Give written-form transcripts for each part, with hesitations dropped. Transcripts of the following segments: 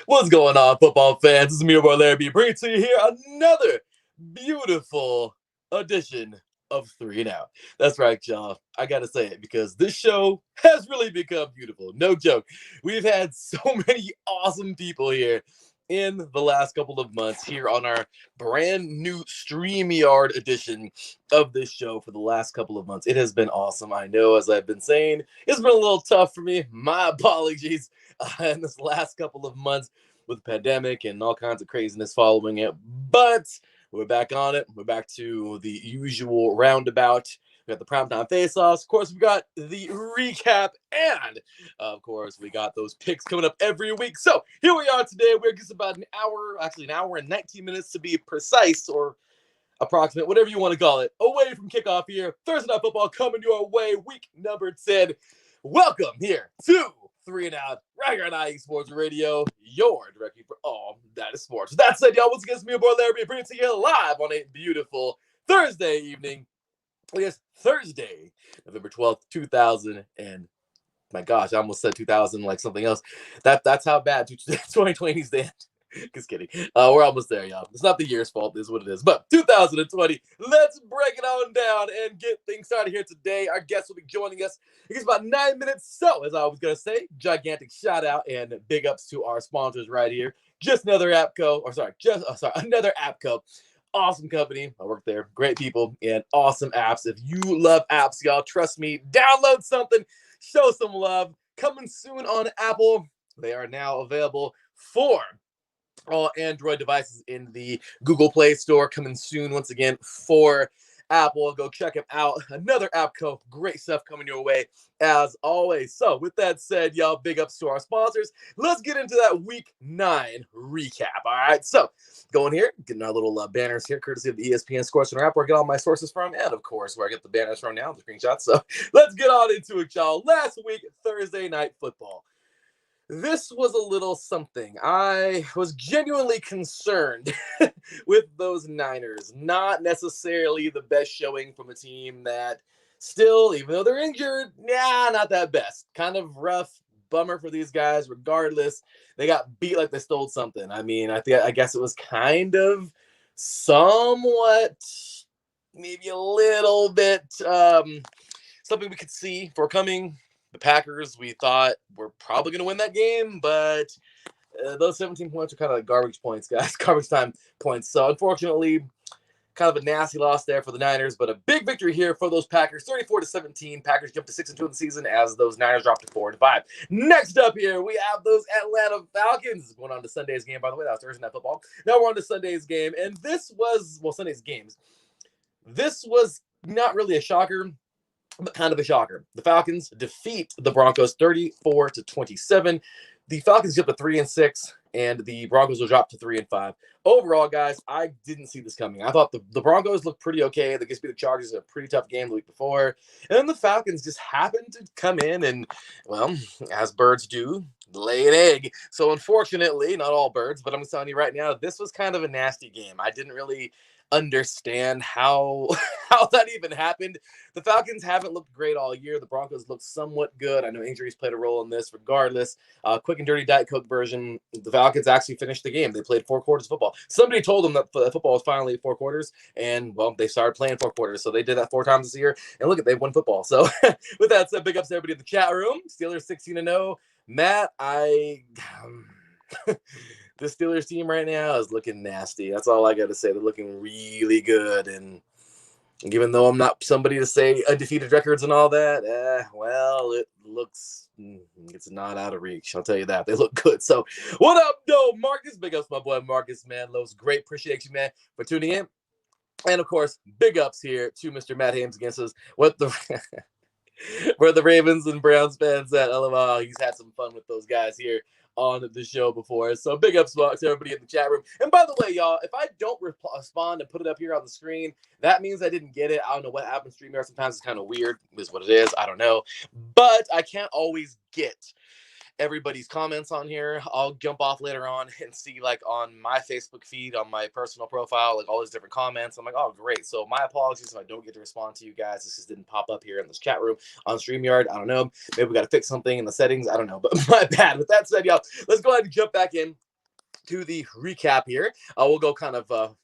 What's going on, football fans? This is me, your boy Larry B, bringing to you here another beautiful edition of 3 and Out. That's right, y'all. I gotta say it because this show has really become beautiful. No joke. We've had so many awesome people here in the last couple of months here on our brand new StreamYard edition of this show for the last couple of months. It has been awesome. I know, as I've been saying, it's been a little tough for me. My apologies in this last couple of months with the pandemic and all kinds of craziness following it. But we're back on it. We're back to the usual roundabout. We got the Primetime Face Offs. Of course, we got the recap. And, of course, we got those picks coming up every week. So here we are today. We're just about an hour, actually an hour and 19 minutes to be precise, or approximate, whatever you want to call it, away from kickoff here. Thursday Night Football coming your way, week number 10. Welcome here to 3 and Out, right here on IE Sports Radio, your directly for all that is sports. That said, y'all, once again, it's me, your boy Larry, bringing to you live on a beautiful Thursday evening. Yes, Thursday, November 12th, 2000, and my gosh, I almost said 2000 like something else. That's how bad 2020 is then. Just kidding. We're almost there, y'all. It's not the year's fault, is what it is. But 2020, let's break it on down and get things started here today. Our guest will be joining us in just about 9 minutes. So, as I was going to say, gigantic shout out and big ups to our sponsors right here. Another AppCo. Awesome company. I work there. Great people and awesome apps. If you love apps, y'all, trust me, download something, show some love. Coming soon on Apple. They are now available for all Android devices in the Google Play Store, coming soon once again for Apple. Go check them out. Another AppCo. Great stuff coming your way as always. So with that said, y'all, big ups to our sponsors. Let's get into that week 9 recap. All right. So going here, getting our little banners here, courtesy of the ESPN Sports Center app, where I get all my sources from, and of course, where I get the banners from now, the screenshots. So let's get on into it, y'all. Last week, Thursday Night Football. This was a little something. I was genuinely concerned with those Niners. Not necessarily the best showing from a team that still, even though they're injured, not that best. Kind of rough, bummer for these guys. Regardless, they got beat like they stole something. I mean, I guess it was kind of somewhat, maybe a little bit something we could see forthcoming. The Packers, we thought, were probably going to win that game, but those 17 points are kind of like garbage points, guys. Garbage time points. So, unfortunately, kind of a nasty loss there for the Niners, but a big victory here for those Packers. 34-17. Packers jumped to 6-2 in the season as those Niners dropped to 4-5. Next up here, we have those Atlanta Falcons. Going on to Sunday's game, by the way. That was Thursday Night Football. Now we're on to Sunday's game, and this was, Sunday's games. This was not really a shocker, but kind of a shocker. The Falcons defeat the Broncos 34-27. The Falcons jump to 3-6, and the Broncos will drop to 3-5. Overall, guys, I didn't see this coming. I thought the Broncos looked pretty okay. They just beat the Chargers in a pretty tough game the week before. And then the Falcons just happened to come in and, well, as birds do, lay an egg. So unfortunately, not all birds, but I'm telling you right now, this was kind of a nasty game. I didn't really understand how that even happened. The Falcons haven't looked great all year. The Broncos look somewhat good. I know injuries played a role in this. Regardless, quick and dirty Diet Coke version, the Falcons actually finished the game. They played 4 quarters of football. Somebody told them that football was finally 4 quarters, and, well, they started playing 4 quarters. So they did that 4 times this year, and look, they've won football. So with that said, big ups to everybody in the chat room. Steelers 16-0. Matt, the Steelers team right now is looking nasty. That's all I got to say. They're looking really good. And even though I'm not somebody to say undefeated records and all that, well, it looks, it's not out of reach. I'll tell you that. They look good. So what up, though, Marcus? Big ups, my boy Marcus, man. Loves great. Appreciate you, man, for tuning in. And, of course, big ups here to Mr. Matt Hames against us. Where the Ravens and Browns fans at? LOL. He's had some fun with those guys here on the show before. So big ups to everybody in the chat room. And by the way, y'all, if I don't respond and put it up here on the screen, that means I didn't get it. I don't know what happened to StreamYard. Sometimes it's kind of weird. It is what it is. I don't know. But I can't always get everybody's comments on here. I'll jump off later on and see, like, on my Facebook feed, on my personal profile, like all these different comments. I'm like, oh, great. So my apologies if I don't get to respond to you guys. This just didn't pop up here in this chat room on StreamYard. I don't know. Maybe we got to fix something in the settings. I don't know. But my bad. With that said, y'all, let's go ahead and jump back in to the recap here. We'll go kind of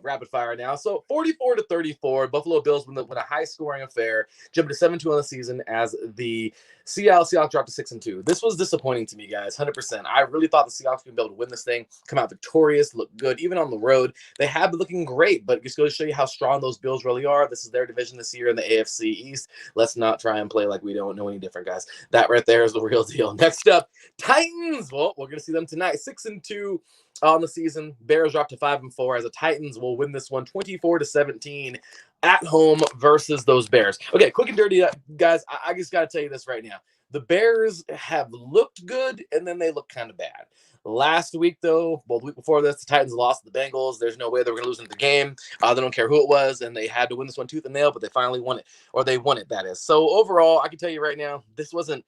rapid fire now. So 44-34, Buffalo Bills win a high scoring affair, jumping to 7-2 on the season as the Seattle Seahawks dropped to 6-2. This was disappointing to me, guys. 100%. I really thought the Seahawks would be able to win this thing, come out victorious, look good, even on the road. They have been looking great, but just goes to show you how strong those Bills really are. This is their division this year in the AFC East. Let's not try and play like we don't know any different, guys. That right there is the real deal. Next up, Titans. Well, we're going to see them tonight. 6-2 on the season. Bears dropped to 5-4 as the Titans will win this one 24-17 at home versus those Bears. Okay, quick and dirty, guys. I just got to tell you this right now. The Bears have looked good, and then they look kind of bad. Last week, though, well, the week before this, the Titans lost to the Bengals. There's no way they were going to lose in the game. They don't care who it was, and they had to win this one tooth and nail, but they finally won it, or they won it, that is. So overall, I can tell you right now, this wasn't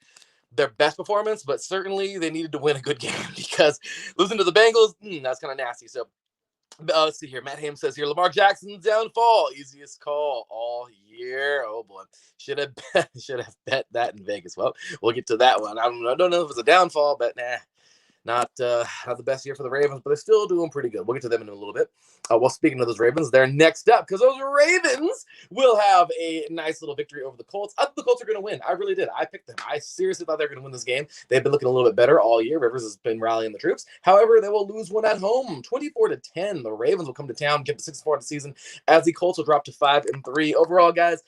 their best performance, but certainly they needed to win a good game because losing to the Bengals, that's kind of nasty. So let's see here. Matt Hamm says here, Lamar Jackson's downfall, easiest call all year. Oh boy, should have bet that in Vegas. Well, we'll get to that one. I don't know if it's a downfall, but not the best year for the Ravens, but they're still doing pretty good. We'll get to them in a little bit. Well, speaking of those Ravens, they're next up because those Ravens will have a nice little victory over the Colts. I thought the Colts are going to win. I really did. I picked them. I seriously thought they were going to win this game. They've been looking a little bit better all year. Rivers has been rallying the troops. However, they will lose one at home, 24-10. The Ravens will come to town, get to 6-4 the season, as the Colts will drop to 5-3. Overall, guys,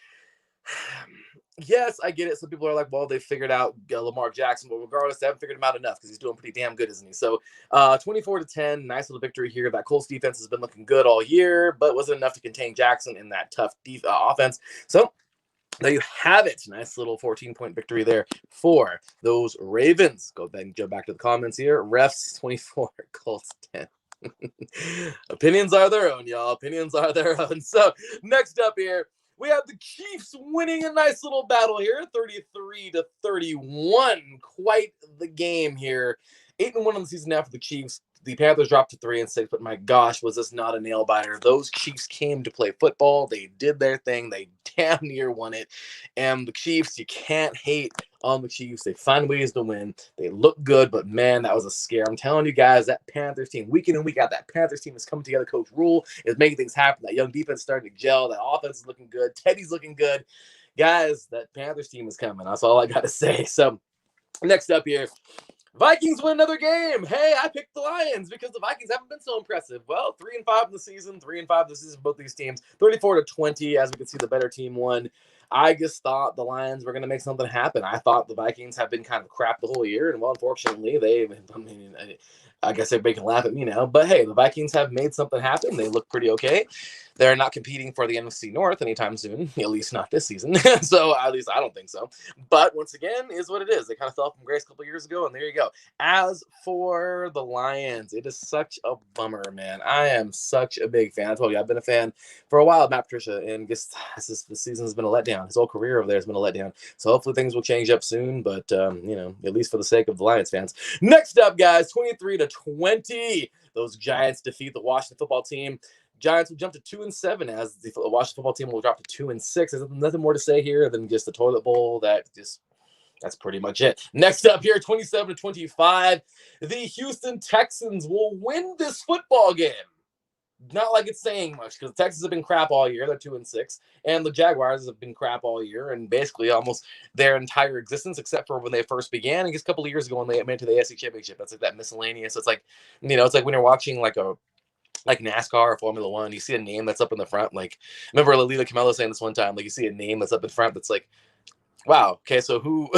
yes, I get it. Some people are like, well, they figured out Lamar Jackson, but regardless, they haven't figured him out enough because he's doing pretty damn good, isn't he? So 24-10, nice little victory here. That Colts defense has been looking good all year, but wasn't enough to contain Jackson in that tough offense. So there you have it. Nice little 14-point victory there for those Ravens. Go ahead and jump back to the comments here. Refs 24, Colts 10. Opinions are their own, y'all. Opinions are their own. So next up here, we have the Chiefs winning a nice little battle here, 33-31. Quite the game here. 8-1 on the season now for the Chiefs. The Panthers dropped to 3-6, but my gosh, was this not a nail biter? Those Chiefs came to play football. They did their thing. They damn near won it. And the Chiefs, you can't hate on the Chiefs. They find ways to win. They look good, but man, that was a scare. I'm telling you guys, that Panthers team, week in and week out, that Panthers team is coming together. Coach Rule is making things happen. That young defense is starting to gel. That offense is looking good. Teddy's looking good. Guys, that Panthers team is coming. That's all I got to say. So next up here, Vikings win another game. Hey, I picked the Lions because the Vikings haven't been so impressive. Well, 3-5 in the season, 3-5 this season for both these teams. 34-20, as we can see, the better team won. I just thought the Lions were going to make something happen. I thought the Vikings have been kind of crap the whole year, and well, unfortunately, I guess everybody can laugh at me now, but hey, the Vikings have made something happen. They look pretty okay. They're not competing for the NFC North anytime soon, at least not this season. So at least I don't think so. But once again, is what it is. They kind of fell from grace a couple years ago, and there you go. As for the Lions, it is such a bummer, man. I am such a big fan. I told you, I've been a fan for a while, Matt Patricia, and just this season has been a letdown. His whole career over there has been a letdown. So hopefully things will change up soon, but, at least for the sake of the Lions fans. Next up, guys, 23-20. Those Giants defeat the Washington football team. Giants will jump to 2-7 as the Washington football team will drop to 2-6. There's nothing more to say here than just the toilet bowl. That's pretty much it. Next up here, 27-25. The Houston Texans will win this football game. Not like it's saying much because the Texans have been crap all year. They're 2-6. And the Jaguars have been crap all year and basically almost their entire existence except for when they first began. I guess a couple of years ago when they went to the AFC Championship. That's like that miscellaneous. It's like, it's like when you're watching like NASCAR or Formula One, you see a name that's up in the front. Like, I remember Lalila Camelo saying this one time, like you see a name that's up in front that's like, wow, okay, so who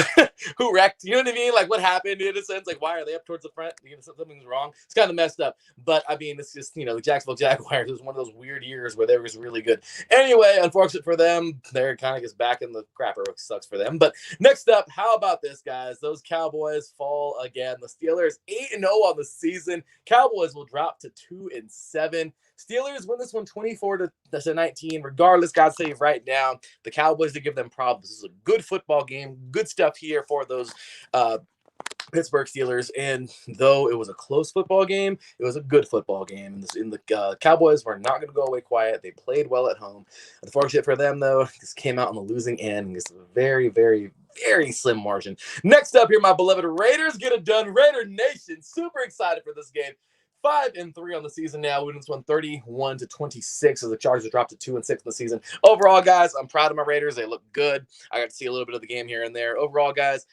wrecked? You know what I mean? Like, what happened in a sense? Like, why are they up towards the front? Something's wrong. It's kind of messed up. But, I mean, it's just, the Jacksonville Jaguars was one of those weird years where they was really good. Anyway, unfortunate for them. They're kind of just back in the crapper, which sucks for them. But next up, how about this, guys? Those Cowboys fall again. The Steelers 8-0 on the season. Cowboys will drop to 2-7. Steelers win this one 24-19. Regardless, God's save right now. The Cowboys to give them problems. This is a good football game. Good stuff here for those Pittsburgh Steelers. And though it was a close football game, it was a good football game. And the Cowboys were not going to go away quiet. They played well at home. Unfortunate for them, though, this came out on the losing end. It's a very, very, very slim margin. Next up here, my beloved Raiders get it done. Raider Nation, super excited for this game. 5-3 on the season now. We just won 31-26 as the Chargers dropped to 2-6 in the season. Overall, guys, I'm proud of my Raiders. They look good. I got to see a little bit of the game here and there. Overall, guys,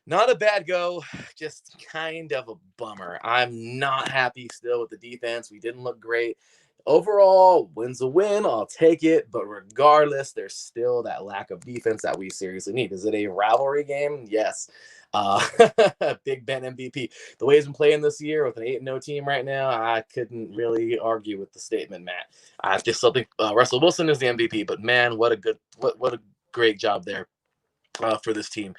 not a bad go, just kind of a bummer. I'm not happy still with the defense. We didn't look great. Overall, win's a win. I'll take it. But regardless, there's still that lack of defense that we seriously need. Is it a rivalry game? Yes. Big Ben MVP. The way he's been playing this year with an 8-0 team right now, I couldn't really argue with the statement, Matt. I just still think Russell Wilson is the MVP. But man, what a great job there. For this team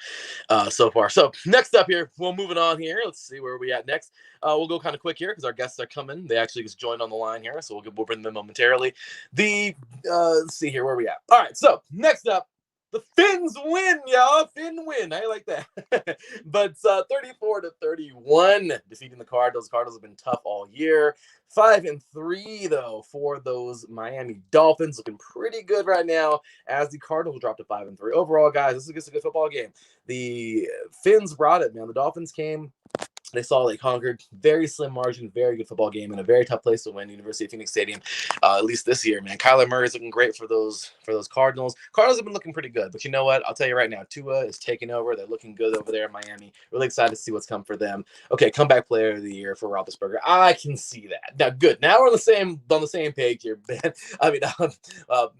so far. So next up here, we'll move it on here. Let's see where we at next. We'll go kind of quick here because our guests are coming. They actually just joined on the line here, so we'll bring them momentarily. Let's see here where we at. All right, so next up, the Fins win, y'all. Fin win. I like that. But 34-31, defeating the Cardinals. Cardinals have been tough all year. 5-3 though for those Miami Dolphins, looking pretty good right now as the Cardinals dropped to 5-3. Overall, guys, this is just a good football game. The Fins brought it, man. The Dolphins came. They saw they conquered. Very slim margin, very good football game, and a very tough place to win. University of Phoenix Stadium, at least this year, man. Kyler Murray is looking great for those Cardinals. Cardinals have been looking pretty good, but you know what? I'll tell you right now, Tua is taking over. They're looking good over there in Miami. Really excited to see what's come for them. Okay, comeback player of the year for Roethlisberger. I can see that. Now, good. Now we're on the same page here, Ben. I mean,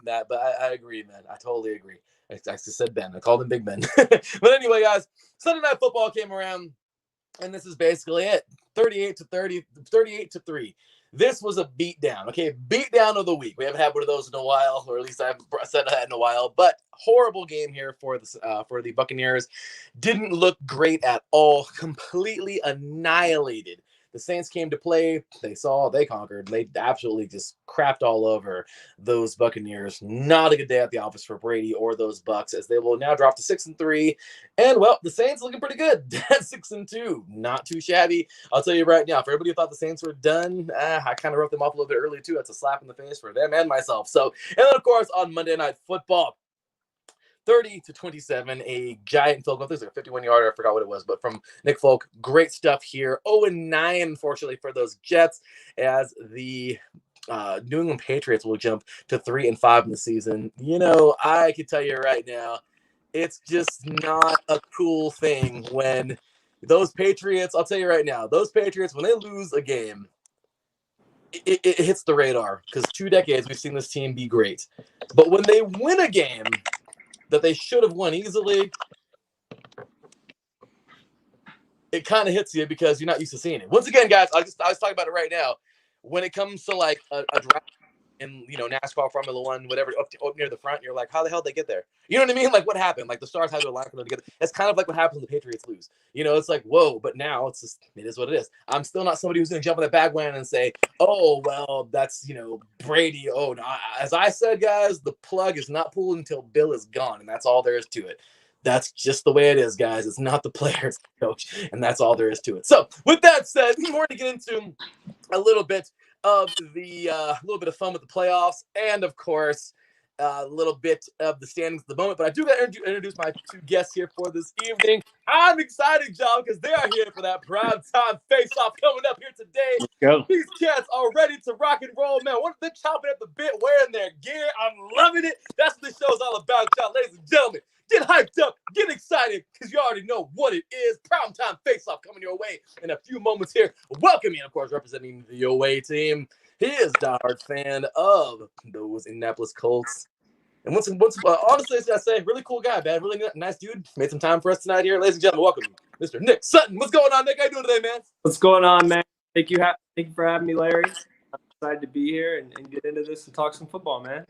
Matt, but I agree, man. I totally agree. I just said Ben. I called him Big Ben. But anyway, guys, Sunday Night Football came around. And this is basically it. 38-3. This was a beatdown. Okay, beatdown of the week. We haven't had one of those in a while, or at least I haven't said that in a while. But horrible game here for the Buccaneers. Didn't look great at all. Completely annihilated. The Saints came to play. They conquered. They absolutely just crapped all over those Buccaneers. Not a good day at the office for Brady or those Bucs, as they will now drop to 6-3. And well, the Saints looking pretty good at 6-2. Not too shabby. I'll tell you right now, for everybody who thought the Saints were done, I kind of wrote them off a little bit early too. That's a slap in the face for them and myself. So, and then of course on Monday Night Football, 30-27, a giant field goal. There's like a 51-yarder. I forgot what it was, but from Nick Folk. Great stuff here. 0-9, unfortunately, for those Jets, as the New England Patriots will jump to 3-5 in the season. You know, I can tell you right now, it's just not a cool thing when those Patriots, I'll tell you right now, those Patriots, when they lose a game, it hits the radar, because 2 decades we've seen this team be great. But when they win a game that they should have won easily, it kind of hits you because you're not used to seeing it. Once again, guys, I was talking about it right now. When it comes to like a draft in NASCAR Formula One, whatever, up near the front, you're like, how the hell did they get there? You know what I mean? Like, what happened? Like, the stars had to align for them together. It's kind of like what happens when the Patriots lose. It's like, whoa, but now it is what it is. I'm still not somebody who's going to jump on the bandwagon and say, oh, well, that's, Brady. Oh, no. As I said, guys, the plug is not pulled until Bill is gone, and that's all there is to it. That's just the way it is, guys. It's not the player, it's the coach, and that's all there is to it. So, with that said, we're going to get into a little bit of fun with the playoffs, and of course, a little bit of the standings at the moment. But I do got to introduce my 2 guests here for this evening. I'm excited, John, because they are here for that Primetime Face Off coming up here today. Let's go. These cats are ready to rock and roll, man. They're chopping at the bit, wearing their gear. I'm loving it. That's what this show's all about, y'all, ladies and gentlemen. Get hyped up, get excited, because you already know what it is. Primetime Face Off coming your way in a few moments here. Welcoming, of course, representing the away team. He is a diehard fan of those Indianapolis Colts. And honestly, I say, really cool guy, man. Really nice dude. Made some time for us tonight here. Ladies and gentlemen, welcome Mr. Nick Sutton. What's going on, Nick? How you doing today, man? What's going on, man? Thank you for having me, Larry. I'm excited to be here and get into this and talk some football, man.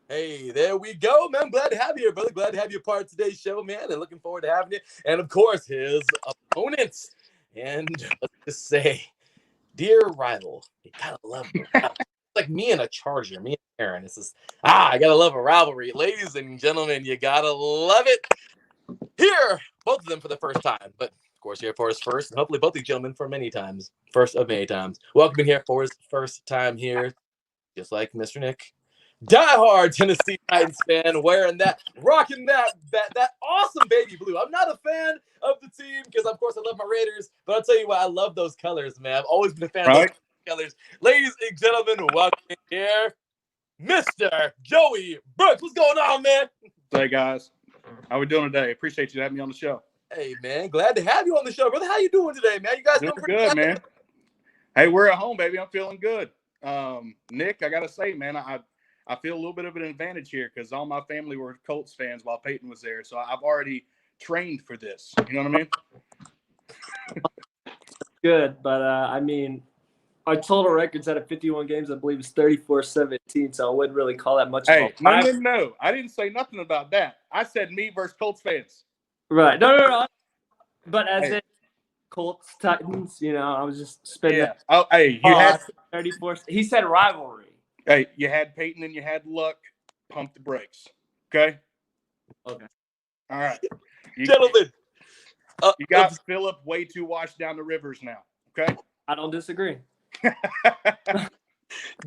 Hey, there we go, man. Glad to have you here, brother. Glad to have you a part of today's show, man, and looking forward to having you. And, of course, his opponents. And let's just say, dear rival, you gotta love him. Like me and a Charger, me and Aaron. It's just, I gotta love a rivalry. Ladies and gentlemen, you gotta love it. Here, both of them for the first time, but of course here for his first, and hopefully both these gentlemen for many times. First of many times. Welcome here for his first time here, just like Mr. Nick. Diehard Tennessee Titans fan, rocking that awesome baby blue. I'm not a fan of the team because, of course, I love my Raiders, but I'll tell you what, I love those colors, man. I've always been a fan of those colors. Ladies and gentlemen, welcome here, Mr. Joey Brooks. What's going on, man? Hey, guys. How we doing today? Appreciate you having me on the show. Hey, man. Glad to have you on the show, brother. How you doing today, man? You guys doing pretty good, man. Hey, we're at home, baby. I'm feeling good. Nick, I got to say, man, I feel a little bit of an advantage here because all my family were Colts fans while Peyton was there. So I've already trained for this. You know what I mean? Good, but I mean, our total record's out of 51 games, I believe, is 34-17, so I wouldn't really call that much. Hey, no. I didn't say nothing about that. I said me versus Colts fans. Right. No. But as in Colts, Titans, you know, I was just spinning. Yeah. Oh, hey, you had 34. He said rivalry. Hey, you had Peyton and you had Luck. Pump the brakes. Okay? Okay. All right. Gentlemen. You got Phillip way too washed down the rivers now. Okay? I don't disagree.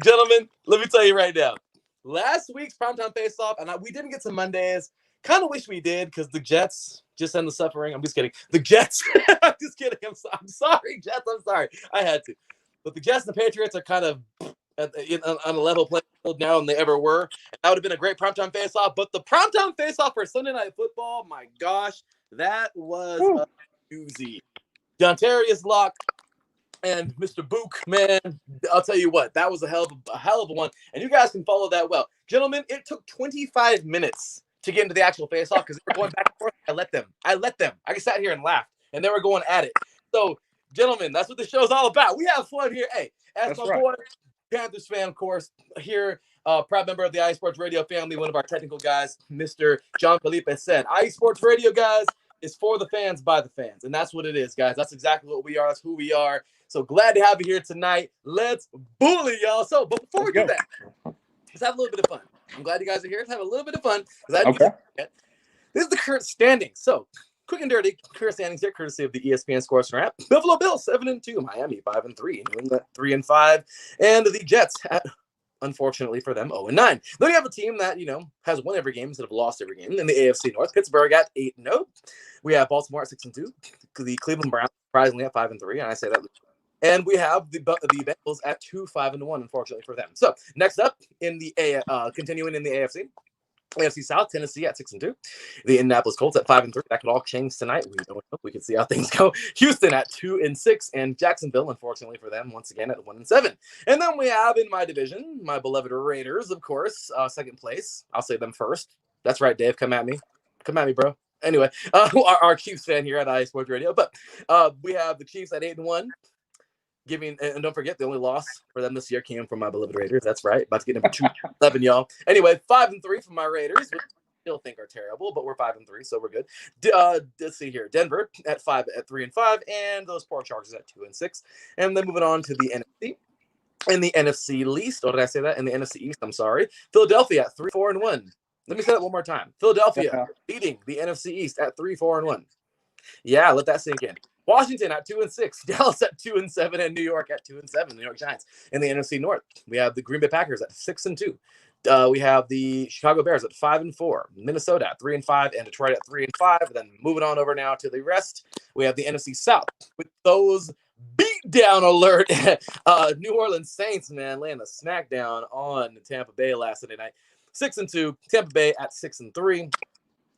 Gentlemen, let me tell you right now. Last week's Primetime Face Off, and we didn't get to Mondays. Kind of wish we did because the Jets just end the suffering. I'm just kidding. The Jets. I'm just kidding. I'm sorry, Jets. I'm sorry. I had to. But the Jets and the Patriots are kind of on a level playing field now than they ever were. That would have been a great Primetime Face Off. But the Primetime Face Off for Sunday Night Football, my gosh, that was a doozy. Dontarius Locke and Mr. Book, man, I'll tell you what, that was a hell of a one. And you guys can follow that well. Gentlemen, it took 25 minutes to get into the actual face-off because they were going back and forth. I let them. I sat here and laughed, and they were going at it. So, gentlemen, that's what the show's all about. We have fun here. Hey, as my boy, Panthers fan, of course, here, proud member of the iSports Radio family, one of our technical guys, Mr. John Felipe said, iSports Radio, guys, is for the fans, by the fans. And that's what it is, guys. That's exactly what we are. That's who we are. So glad to have you here tonight. Let's bully, y'all. So, but before we do that, let's have a little bit of fun. I'm glad you guys are here. Let's have a little bit of fun. This is the current standings. So, quick and dirty, current standings here, courtesy of the ESPN Scores app. Buffalo Bills 7-2, Miami 5-3, New England 3-5, and the Jets at, unfortunately for them, 0-9. Then you have a team that, you know, has won every game instead of lost every game in the AFC North. Pittsburgh at 8-0. We have Baltimore at 6-2. The Cleveland Browns surprisingly at 5-3, and I say that. And we have the Bengals at 2-5-1, unfortunately for them. So next up in the continuing in the AFC South, Tennessee at 6-2. The Indianapolis Colts at 5-3. That could all change tonight. We don't know. We can see how things go. Houston at 2-6, and Jacksonville, unfortunately for them, once again at 1-7. And then we have in my division, my beloved Raiders, of course, second place. I'll say them first. That's right, Dave. Come at me, bro. Anyway, our Chiefs fan here at iSports Radio, but we have the Chiefs at 8-1. And don't forget, the only loss for them this year came from my beloved Raiders. That's right. About to get number 2-11, y'all. Anyway, 5-3 for my Raiders, which I still think are terrible, but we're 5-3, so we're good. Let's see here. Denver at 3-5, and those poor Chargers at 2-6. And then moving on to the NFC. In the NFC East, or did I say that? In the NFC East, I'm sorry. Philadelphia at 3-4-1. Let me say that one more time. Philadelphia leading the NFC East at 3-4-1. Yeah, let that sink in. Washington at 2-6, Dallas at 2-7, and New York at 2-7. New York Giants in the NFC North. We have the Green Bay Packers at 6-2. We have the Chicago Bears at 5-4, Minnesota at 3-5, and Detroit at 3-5. Then moving on over now to the rest, we have the NFC South with those beatdown alert. New Orleans Saints, man, laying a smackdown on Tampa Bay last Sunday night. 6-2, Tampa Bay at 6-3.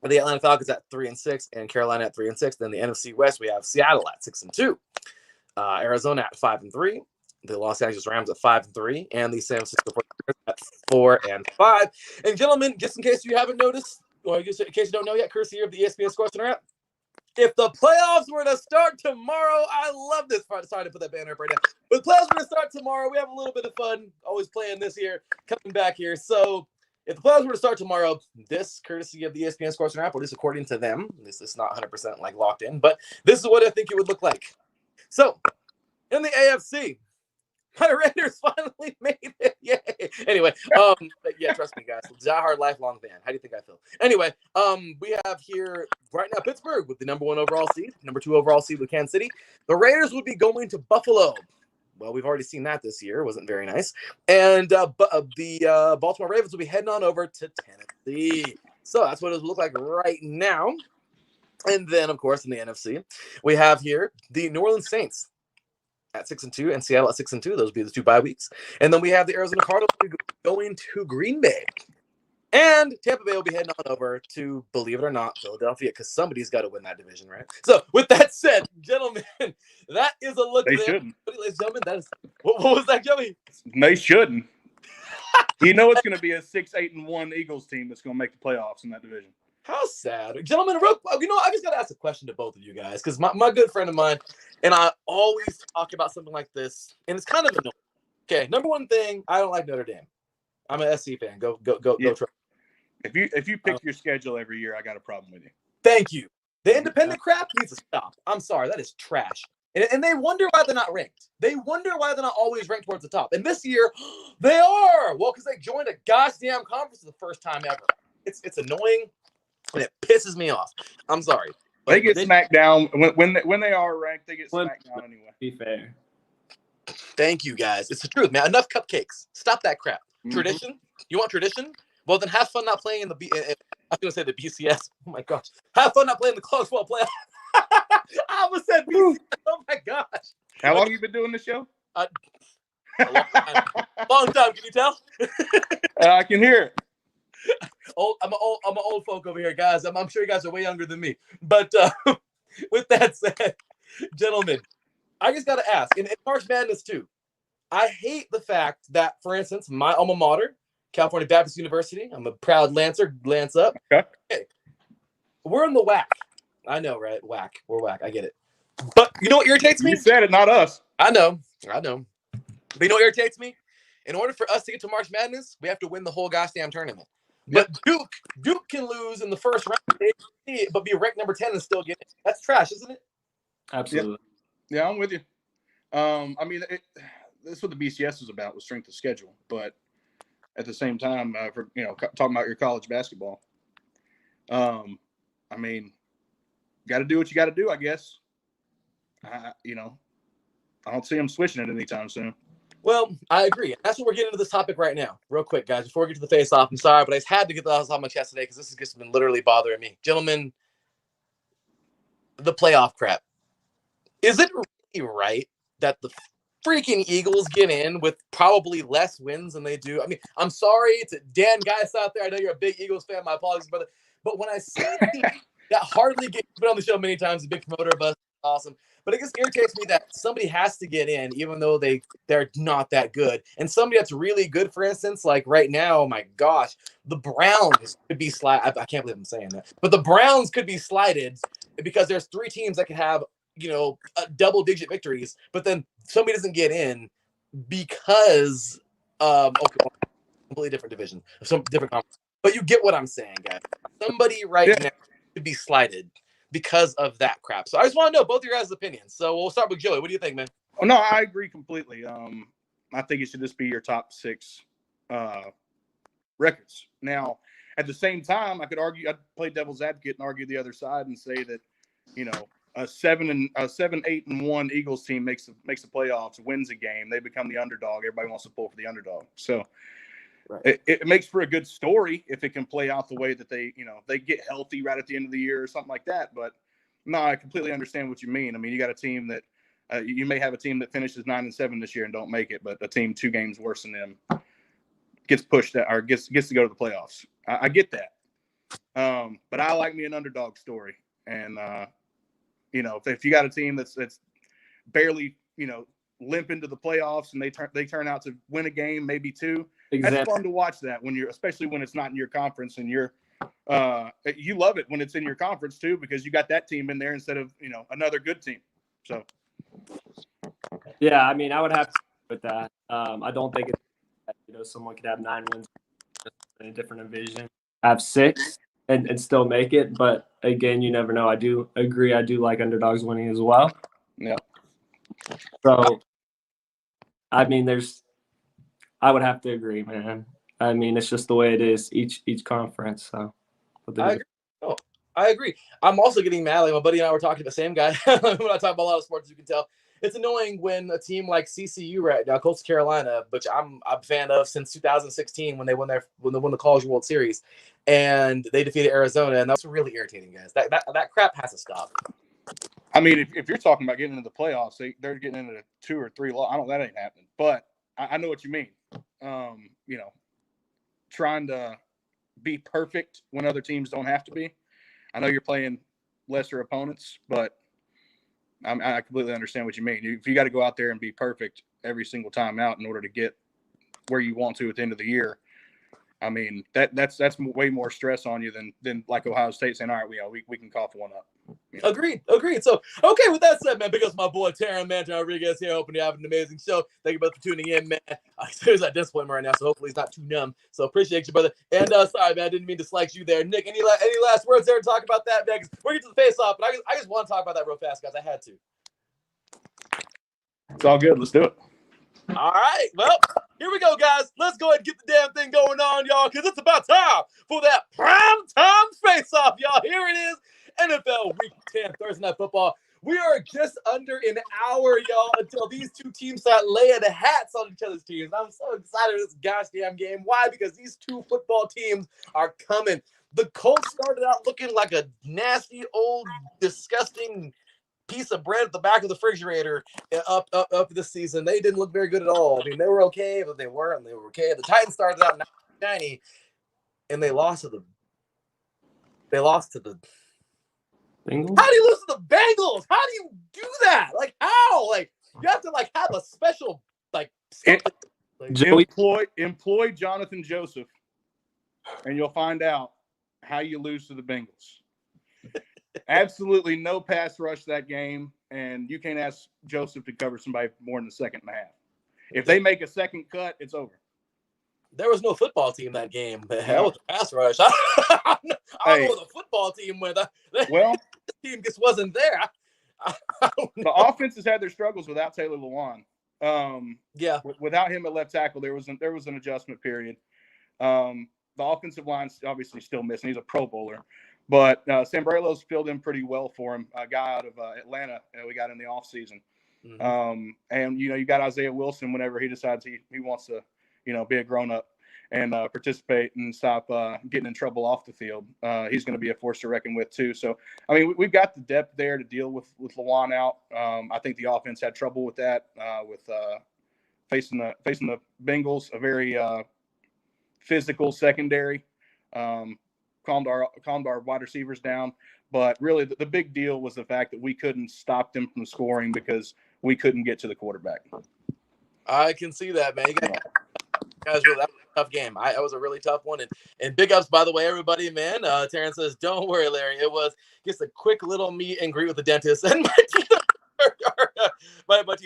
The Atlanta Falcons at 3-6, and Carolina at 3-6. Then the NFC West, we have Seattle at 6-2, Arizona at 5-3, the Los Angeles Rams at 5-3, and the San Francisco 49ers at 4-5. And gentlemen, just in case you haven't noticed, or in case you don't know yet, courtesy of the ESPN Sports Center app, if the playoffs were to start tomorrow, I love this part. Sorry to put that banner up right now. But the playoffs were to start tomorrow. We have a little bit of fun always playing this here, coming back here. So if the playoffs were to start tomorrow, this, courtesy of the ESPN Sports Center app, or just according to them, this is not 100% like locked in, but this is what I think it would look like. So, in the AFC, my Raiders finally made it. Yay! Anyway, yeah, trust me, guys. Diehard lifelong fan. How do you think I feel? Anyway, we have here right now Pittsburgh with the number 1 overall seed, number 2 overall seed with Kansas City. The Raiders would be going to Buffalo. Well, we've already seen that this year. It wasn't very nice. And the Baltimore Ravens will be heading on over to Tennessee. So that's what it look like right now. And then, of course, in the NFC, we have here the New Orleans Saints at 6-2 and Seattle at 6-2. Those would be the 2 bye weeks. And then we have the Arizona Cardinals going to Green Bay. And Tampa Bay will be heading on over to, believe it or not, Philadelphia, because somebody's got to win that division, right? So, with that said, gentlemen, that is a look. They shouldn't. Ladies and gentlemen, that is what was that, Joey? They shouldn't. You know it's going to be a 6-8-1 Eagles team that's going to make the playoffs in that division. How sad. Gentlemen, I just got to ask a question to both of you guys, because my good friend of mine and I always talk about something like this, and it's kind of annoying. Okay, number one thing, I don't like Notre Dame. I'm an SC fan. Go, try. If you pick your schedule every year, I got a problem with you. Thank you. The independent crap needs to stop. I'm sorry. That is trash. And they wonder why they're not ranked. They wonder why they're not always ranked towards the top. And this year, they are. Well, because they joined a goddamn conference for the first time ever. It's annoying, and it pisses me off. I'm sorry. They get smacked down. When they are ranked, they get smacked down anyway. Be fair. Thank you, guys. It's the truth, man. Enough cupcakes. Stop that crap. Tradition? You want tradition? Well, then have fun not playing in the I was going to say the BCS. Oh, my gosh. Have fun not playing the college football playoff. I almost said BCS. Oh, my gosh. How long have you been doing this show? A long time. Long time. Can you tell? I can hear it. I'm an old folk over here, guys. I'm sure you guys are way younger than me. But with that said, gentlemen, I just got to ask, in March Madness too, I hate the fact that, for instance, my alma mater, California Baptist University, I'm a proud Lancer, Lance up. Okay. We're in the WAC. I know, right? WAC. We're WAC. I get it. But you know what irritates me? You said it, not us. I know. But you know what irritates me? In order for us to get to March Madness, we have to win the whole goddamn tournament. But Duke can lose in the first round, but be ranked number 10 and still get it. That's trash, isn't it? Absolutely. Yeah, I'm with you. I mean, that's what the BCS was about, was strength of schedule. But at the same time, for talking about your college basketball, I mean, got to do what you got to do, I guess. I don't see them switching it anytime soon. Well, I agree. That's what we're getting into this topic right now. Real quick, guys, before we get to the face-off, I'm sorry, but I just had to get this off my chest today because this has just been literally bothering me. Gentlemen, the playoff crap. Is it really right that the freaking Eagles get in with probably less wins than they do? I mean, I'm sorry to Dan Geis out there. I know you're a big Eagles fan. My apologies, brother. But when I see that hardly gets put on the show many times, a big promoter of us, awesome. But it just irritates me that somebody has to get in, even though they're not that good. And somebody that's really good, for instance, like right now, oh my gosh, the Browns could be slided. I can't believe I'm saying that. But the Browns could be slided because there's 3 teams that can have, double-digit victories. But then somebody doesn't get in because completely different division, some different conference. But you get what I'm saying, guys. Somebody now could be slided because of that crap. So I just want to know both of your guys' opinions. So we'll start with Joey. What do you think, man? Oh, no, I agree completely. I think it should just be your top 6 records. Now, at the same time, I'd play devil's advocate and argue the other side and say that, a 7-8-1 Eagles team makes the playoffs, wins a game, they become the underdog. Everybody wants to pull for the underdog. So right. It makes for a good story if it can play out the way that they get healthy right at the end of the year or something like that. But no, I completely understand what you mean. I mean, you got a team that you may have a team that finishes 9-7 this year and don't make it, but a team 2 games worse than them gets pushed or gets to go to the playoffs. I get that. But I like me an underdog story. And, if you got a team that's barely, limp into the playoffs and they turn out to win a game, maybe 2. Exactly. That's fun to watch that especially when it's not in your conference and you love it when it's in your conference too, because you got that team in there instead of, another good team. So. Yeah, I mean, I would have to with that. I don't think someone could have 9 wins in a different division, have 6 and still make it. But again, you never know. I do agree. I do like underdogs winning as well. Yeah. So, I mean, I would have to agree, man. I mean, it's just the way it is each conference. So, I agree. I agree. I'm also getting mad. Like my buddy and I were talking to the same guy. When I talk about a lot of sports, you can tell it's annoying when a team like CCU right now, Colts Carolina, which I'm a fan of since 2016 when they won the College World Series, and they defeated Arizona, and that's really irritating, guys. That crap has to stop. I mean, if you're talking about getting into the playoffs, they're getting into 2 or 3 loss. That ain't happening. But I know what you mean. Trying to be perfect when other teams don't have to be. I know you're playing lesser opponents, but I completely understand what you mean. If you got to go out there and be perfect every single time out in order to get where you want to at the end of the year, I mean, that's way more stress on you than like Ohio State saying, all right, we can cough one up. Agreed. So, okay, with that said, man, because my boy Taryn Manton Rodriguez here, hoping you have an amazing show. Thank you both for tuning in, man. He's at disappointment right now, so hopefully he's not too numb. So appreciate you, brother. And sorry, man, I didn't mean to slight you there. Nick, any last words there to talk about that, man? We're getting to the face-off, but I just want to talk about that real fast, guys. I had to. It's all good. Let's do it. All right, well, here we go, guys. Let's go ahead and get the damn thing going on, y'all, because it's about time for that Primetime Face Off, y'all. Here it is, NFL Week 10, Thursday Night Football. We are just under an hour, y'all, until these two teams start laying the hats on each other's teams. I'm so excited for this gosh damn game. Why? Because these two football teams are coming. The Colts started out looking like a nasty, old, disgusting piece of bread at the back of the refrigerator up this season. They didn't look very good at all. I mean, they were okay, but they were okay. The Titans started out 90, and they lost to the Bengals? How do you lose to the Bengals? How do you do that? Like, how? Like, you have to have a special employ Jonathan Joseph, and you'll find out how you lose to the Bengals. Absolutely no pass rush that game, and you can't ask Joseph to cover somebody for more than a second and a half. If they make a second cut, it's over. There was no football team that game. The hell with the pass rush. I don't know what the football team went. Well, the team just wasn't there. The offense has had their struggles without Taylor Lewan. Yeah. Without him at left tackle, there was an adjustment period. The offensive line's obviously still missing. He's a Pro Bowler. But Sambrailo's filled in pretty well for him, a guy out of Atlanta we got in the offseason. Mm-hmm. And, you got Isaiah Wilson whenever he decides he wants to, be a grown-up and participate and stop getting in trouble off the field. He's going to be a force to reckon with, too. So, I mean, we've got the depth there to deal with Lewan out. I think the offense had trouble with that, with facing the Bengals, a very physical secondary. Calmed our wide receivers down, but really the big deal was the fact that we couldn't stop them from scoring because we couldn't get to the quarterback. I can see that, man. You guys, that was a tough game. It was a really tough one, and big ups, by the way, everybody, man. Terrence says, "Don't worry, Larry. It was just a quick little meet and greet with the dentist and my teeth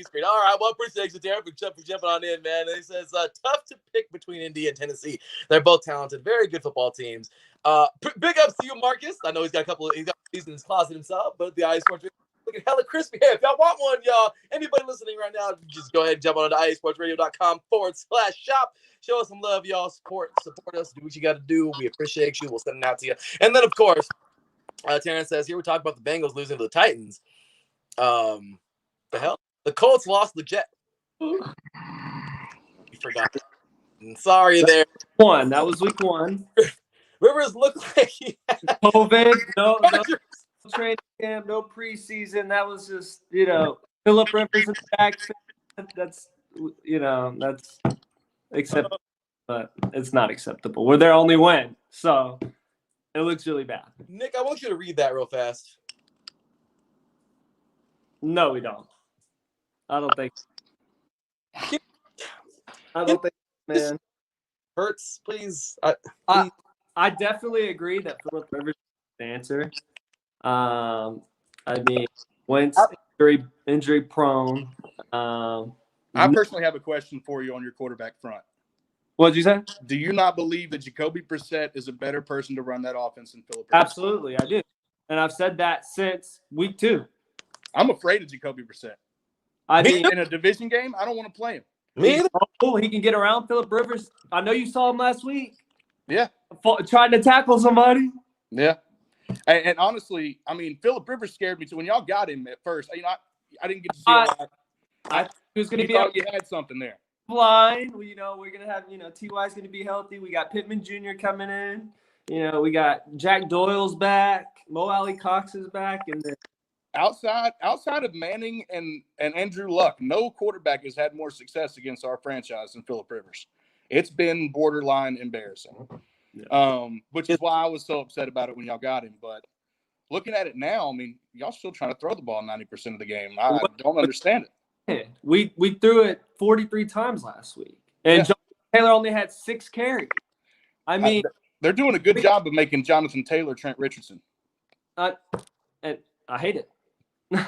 screen." All right, well, appreciate you, Terrence, for jumping on in, man. And he says, "Tough to pick between Indy and Tennessee. They're both talented, very good football teams." Big ups to you, Marcus. I know he's got these in his closet himself, but the iSports looking hella crispy. Hey, if y'all want one, y'all, anybody listening right now, just go ahead and jump on to iSportsRadio.com/shop. Show us some love, y'all. Support us. Do what you got to do. We appreciate you. We'll send it out to you. And then, of course, Terrence says, here we're talking about the Bengals losing to the Titans. The hell? The Colts lost the Jets. You forgot. Sorry there. That was week 1. Rivers looked like he had COVID, no training camp, no preseason. That was just, Phillip Rivers in the back. That's acceptable, but it's not acceptable. We're their only win, so it looks really bad. Nick, I want you to read that real fast. No, we don't. I don't think, man. Hurts, please. I definitely agree that Phillip Rivers is the answer. I mean, Wentz injury prone. I personally have a question for you on your quarterback front. What did you say? Do you not believe that Jacoby Brissett is a better person to run that offense than Phillip Rivers? Absolutely, I do. And I've said that since week 2. I'm afraid of Jacoby Brissett. I mean, in a division game, I don't want to play him. Me either. He can get around Phillip Rivers. I know you saw him last week. Yeah. Trying to tackle somebody. Yeah. And honestly, I mean, Phillip Rivers scared me too. When y'all got him at first, I didn't get to see a lot. I thought he was going to be thought you had something there. Line. We're going to have, T.Y.'s going to be healthy. We got Pittman Jr. coming in. We got Jack Doyle's back. Mo Alley Cox is back. And then outside of Manning and Andrew Luck, no quarterback has had more success against our franchise than Phillip Rivers. It's been borderline embarrassing, which is why I was so upset about it when y'all got him. But looking at it now, I mean, y'all still trying to throw the ball 90% of the game. I don't understand it. We threw it 43 times last week, and Jonathan Taylor only had 6 carries. I mean, they're doing a good job of making Jonathan Taylor Trent Richardson. And I hate it.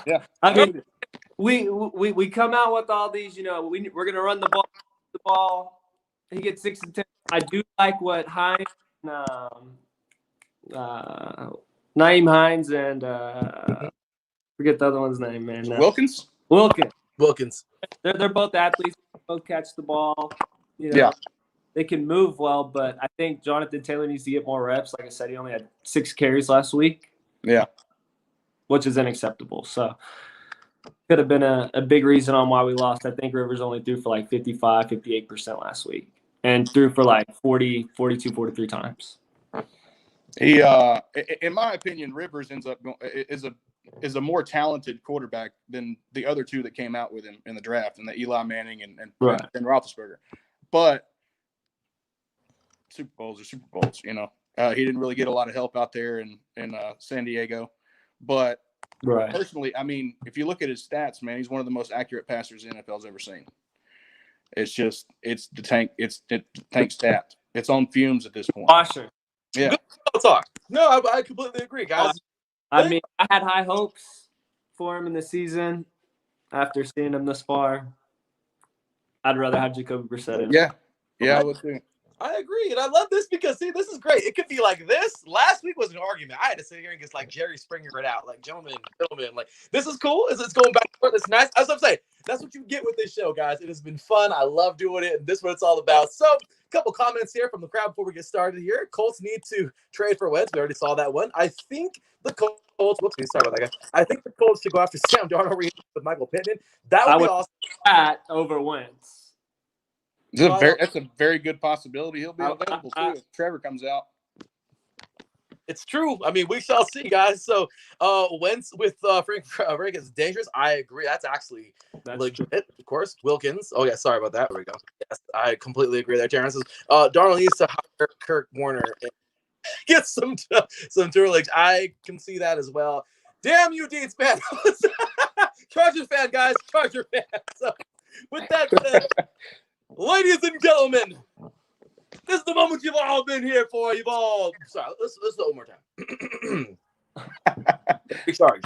Yeah, I mean, we come out with all these, we're gonna run the ball. He gets 6 attempts. I do like what Hines, Naeem Hines, and forget the other one's name, man. Wilkins. They're both athletes. Both catch the ball. They can move well, but I think Jonathan Taylor needs to get more reps. Like I said, he only had 6 carries last week. Yeah. Which is unacceptable. So could have been a big reason on why we lost. I think Rivers only threw for like 55, 58% last week and threw for like 40, 42, 43 times. He, in my opinion, Rivers ends up is a more talented quarterback than the other 2 that came out with him in the draft, and the Eli Manning and Roethlisberger. But Super Bowls are Super Bowls, He didn't really get a lot of help out there in San Diego. But personally, I mean, if you look at his stats, man, he's one of the most accurate passers the NFL's ever seen. It's the tank stat. It's on fumes at this point. Washer. Yeah. Good talk. No, I completely agree, guys. I mean, I had high hopes for him in the season after seeing him this far. I'd rather have Jacoby Brissett in. Yeah, I would too. I agree, and I love this because, see, this is great. It could be like this. Last week was an argument. I had to sit here and just like Jerry Springer it out, like gentlemen, like this is cool. It's going back and forth. It's nice. That's what I'm saying. That's what you get with this show, guys. It has been fun. I love doing it, and this is what it's all about. So, a couple comments here from the crowd before we get started here. Colts need to trade for Wentz. We already saw that one. I think the Colts. Whoopsie, sorry about that, guys. I think the Colts should go after Sam Darnold with Michael Pittman. That would be awesome. That over Wentz. That's a very good possibility. He'll be available too if Trevor comes out. It's true. I mean, we shall see, guys. So, Wentz with Frank is dangerous. I agree. That's actually legit. Of course, Wilkins. Oh yeah, sorry about that. There we go. Yes, I completely agree there. Terrence says Darnold needs to hire Kurt Warner and get some tour leagues. I can see that as well. Damn you, Deeds, man. Chargers fan, guys. Charger fan. So, with that said. Ladies and gentlemen, this is the moment you've all been here for. Sorry, let's do it one more time. Sorry.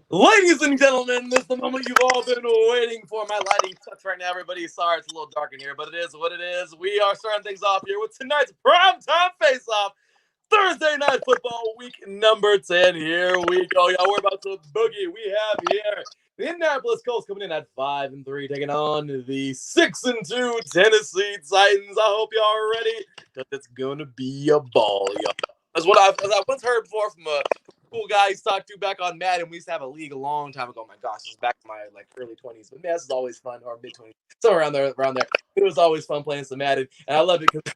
Ladies and gentlemen, this is the moment you've all been waiting for. My lighting sucks right now, everybody. Sorry, it's a little dark in here, but it is what it is. We are starting things off here with tonight's Primetime Face Off. Thursday Night Football, week number 10. Here we go, y'all. We're about to boogie. We have here the Indianapolis Colts coming in at 5-3, taking on the 6-2 Tennessee Titans. I hope y'all are ready, because it's gonna be a ball, y'all. That's what I once heard before from a cool guy he's talked to back on Madden. We used to have a league a long time ago. Oh my gosh, this is back in my early 20s. But man, this is always fun, or mid 20s, somewhere around there. It was always fun playing some Madden, and I loved it because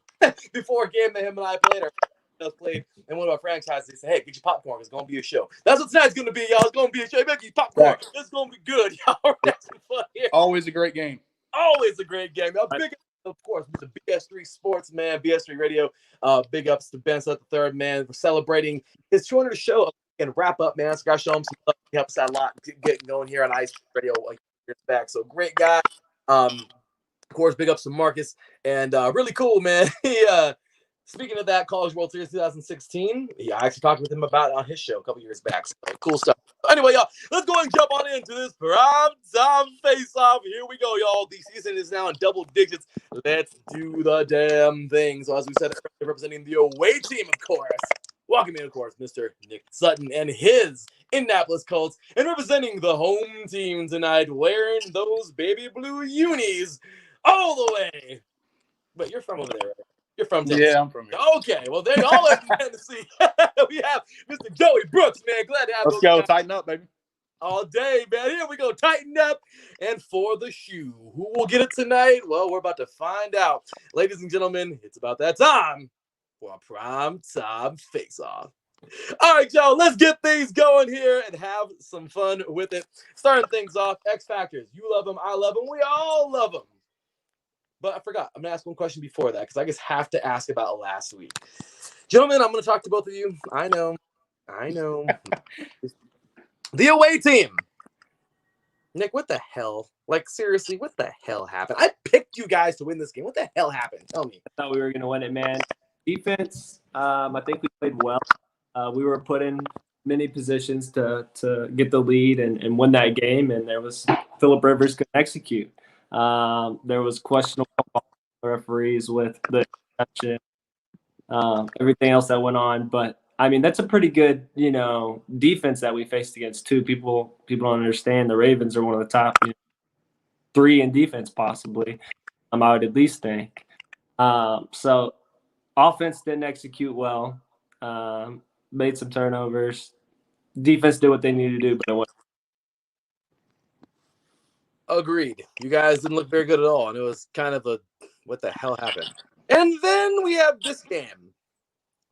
before a game that him and I played, played in one of our franchises, they said, hey, get your popcorn. It's going to be a show. That's what tonight's going to be, y'all. It's going to be a show. Get your popcorn. Right. It's going to be good, y'all. We're having fun here. Always a great game. Always a great game. Y'all, big ups, of course, Mr. BS3 Sports, man, BS3 Radio. Big ups to Ben Sutton the third, man, for celebrating his 200th show and wrap up, man. So, guys, show him some love. He helps out a lot getting going here on Ice Radio years back. So, great guy. Of course, big ups to Marcus. And really cool, man. Speaking of that, College World Series 2016, I actually talked with him about it on his show a couple years back. So cool stuff. Anyway, y'all, let's go and jump on into this Primetime Face Off. Here we go, y'all. The season is now in double digits. Let's do the damn thing. So as we said earlier, representing the away team, of course, welcoming, of course, Mr. Nick Sutton and his Indianapolis Colts, and representing the home team tonight, wearing those baby blue unis all the way. But you're from over there, right? You're from Tennessee. Yeah, I'm from here. Okay, well, they all are from Tennessee. We have Mr. Joey Brooks, man. Glad to have Let's go. Tighten up, baby. All day, man. Here we go. Tighten up. And for the shoe, who will get it tonight? Well, we're about to find out. Ladies and gentlemen, it's about that time for a Primetime Face Off. All right, y'all, let's get things going here and have some fun with it. Starting things off, X Factors. You love them, I love them, we all love them. But I forgot. I'm going to ask one question before that because I just have to ask about last week. Gentlemen, I'm going to talk to both of you. I know. The away team. Nick, what the hell? Like, seriously, what the hell happened? I picked you guys to win this game. What the hell happened? Tell me. I thought we were going to win it, man. Defense, I think we played well. We were put in many positions to get the lead and win that game, and there was Phillip Rivers could execute. There was questionable referees with the exception, everything else that went on. But, I mean, that's a pretty good, defense that we faced against, too. People don't understand the Ravens are one of the top 3 in defense, possibly, I would at least think. So offense didn't execute well, made some turnovers. Defense did what they needed to do, but it wasn't. Agreed. You guys didn't look very good at all, and it was kind of a what the hell happened. And then we have this game.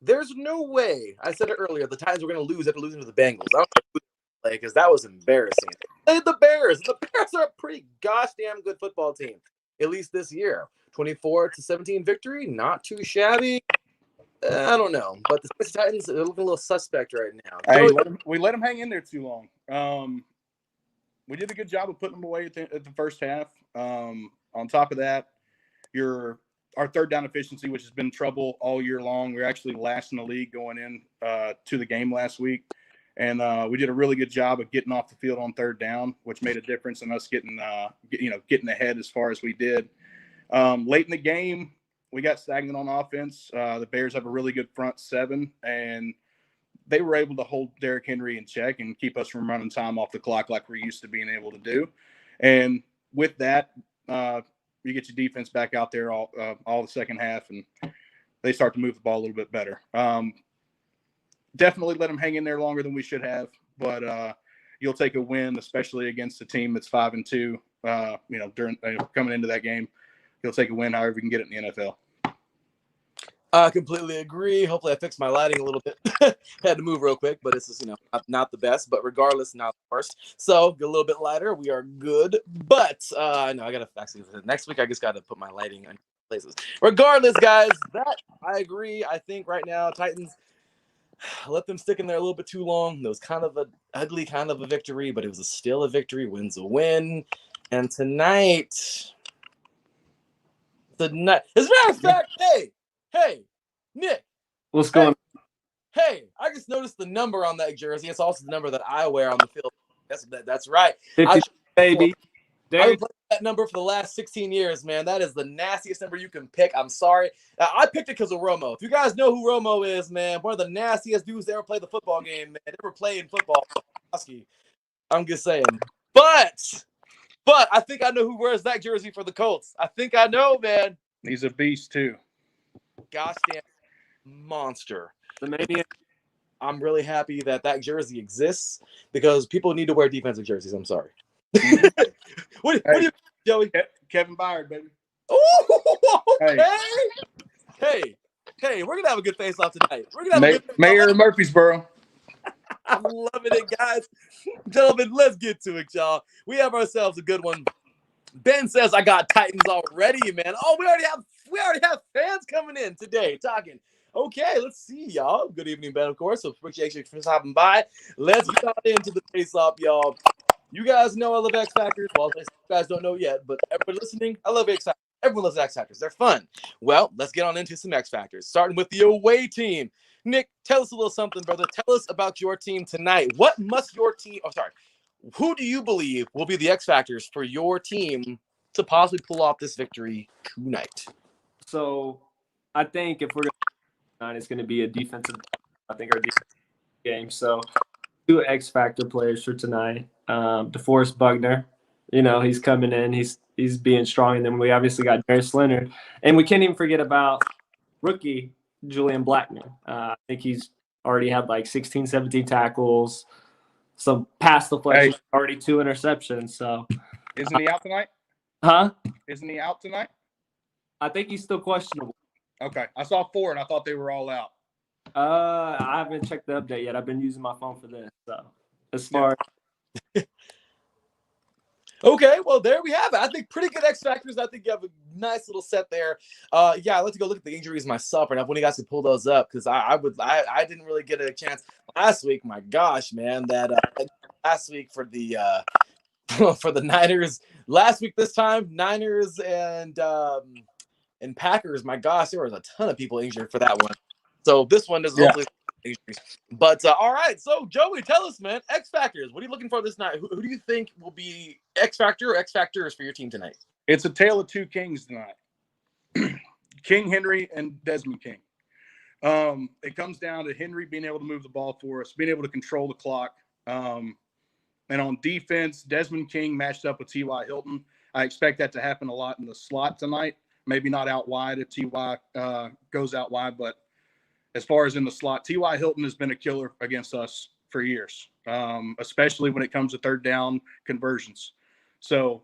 There's no way. I said it earlier. The Titans were going to lose after losing to the Bengals. I don't know who they play because that was embarrassing. They played the Bears. The Bears are a pretty gosh damn good football team, at least this year. 24-17 victory, not too shabby. I don't know, but the Titans are looking a little suspect right now. Hey, we let them hang in there too long. We did a good job of putting them away at the first half. On top of that, our third down efficiency, which has been trouble all year long. We're actually last in the league going in to the game last week. And we did a really good job of getting off the field on third down, which made a difference in us getting ahead as far as we did. Late in the game, we got stagnant on offense. The Bears have a really good front seven, and they were able to hold Derrick Henry in check and keep us from running time off the clock like we're used to being able to do. And with that, you get your defense back out there all the second half, and they start to move the ball a little bit better. Definitely let them hang in there longer than we should have, but you'll take a win, especially against a team that's 5-2. During coming into that game, you'll take a win however you can get it in the NFL. I completely agree. Hopefully I fixed my lighting a little bit. Had to move real quick, but it's just, not the best, but regardless, not the worst. So get a little bit lighter. We are good. But no, I got to actually next week. I just got to put my lighting in places. Regardless, guys, that I agree. I think right now Titans let them stick in there a little bit too long. It was kind of an ugly kind of a victory, but it was still a victory. Win's a win. And tonight, as a matter of fact, hey, Nick. What's going on? Hey, I just noticed the number on that jersey. It's also the number that I wear on the field. That's right. 50, baby. I've been playing that number for the last 16 years, man. That is the nastiest number you can pick. I'm sorry. I picked it because of Romo. If you guys know who Romo is, man, one of the nastiest dudes that ever played the football game, man. Never played football. I'm just saying. But I think I know who wears that jersey for the Colts. I think I know, man. He's a beast, too. Gosh damn monster. The Maniac. I'm really happy that jersey exists because people need to wear defensive jerseys. I'm sorry. What do you, Joey? Kevin Byard, baby. Oh, okay. Hey, we're gonna have a good face-off tonight. We're gonna have a good Mayor of Murfreesboro. I'm loving it, guys. Gentlemen, let's get to it, y'all. We have ourselves a good one. Ben says I got Titans already, man. Oh, we already have fans coming in today talking. Okay, let's see, y'all. Good evening, Ben, of course. So appreciate you for stopping by. Let's get into the face-off, y'all. You guys know I love X Factors. Well, you guys don't know yet, but everyone listening, I love X Factors. Everyone loves X Factors. They're fun. Well, let's get on into some X Factors, starting with the away team. Nick, tell us a little something, brother. Tell us about your team tonight. What must your team – who do you believe will be the X Factors for your team to possibly pull off this victory tonight? So I think if we're going to – it's going to be a defensive – I think our defensive game. So 2 X Factor players for tonight. DeForest Buckner, he's coming in. He's being strong. And then we obviously got Darius Leonard. And we can't even forget about rookie Julian Blackman. I think he's already had like 16, 17 tackles, some pass deflections, already 2 interceptions. So isn't he out tonight? Huh? Isn't he out tonight? I think he's still questionable. Okay. I saw 4, and I thought they were all out. I haven't checked the update yet. I've been using my phone for this. So as far Okay, well, there we have it. I think pretty good X factors. I think you have a nice little set there. Yeah, I'd like to go look at the injuries myself right now. When you guys can pull those up, because I didn't really get a chance last week. My gosh, man, that last week for the for the Niners. Last week this time, Niners and Packers. My gosh, there was a ton of people injured for that one. So this one is hopefully injuries. But all right, so Joey, tell us, man, X factors. What are you looking for this night? Who do you think will be X factor or X factors for your team tonight? It's a tale of two kings tonight. King Henry and Desmond King. It comes down to Henry being able to move the ball for us, being able to control the clock. And on defense, Desmond King matched up with T.Y. Hilton. I expect that to happen a lot in the slot tonight. Maybe not out wide if T.Y. Goes out wide, but as far as in the slot, T.Y. Hilton has been a killer against us for years, especially when it comes to third down conversions. So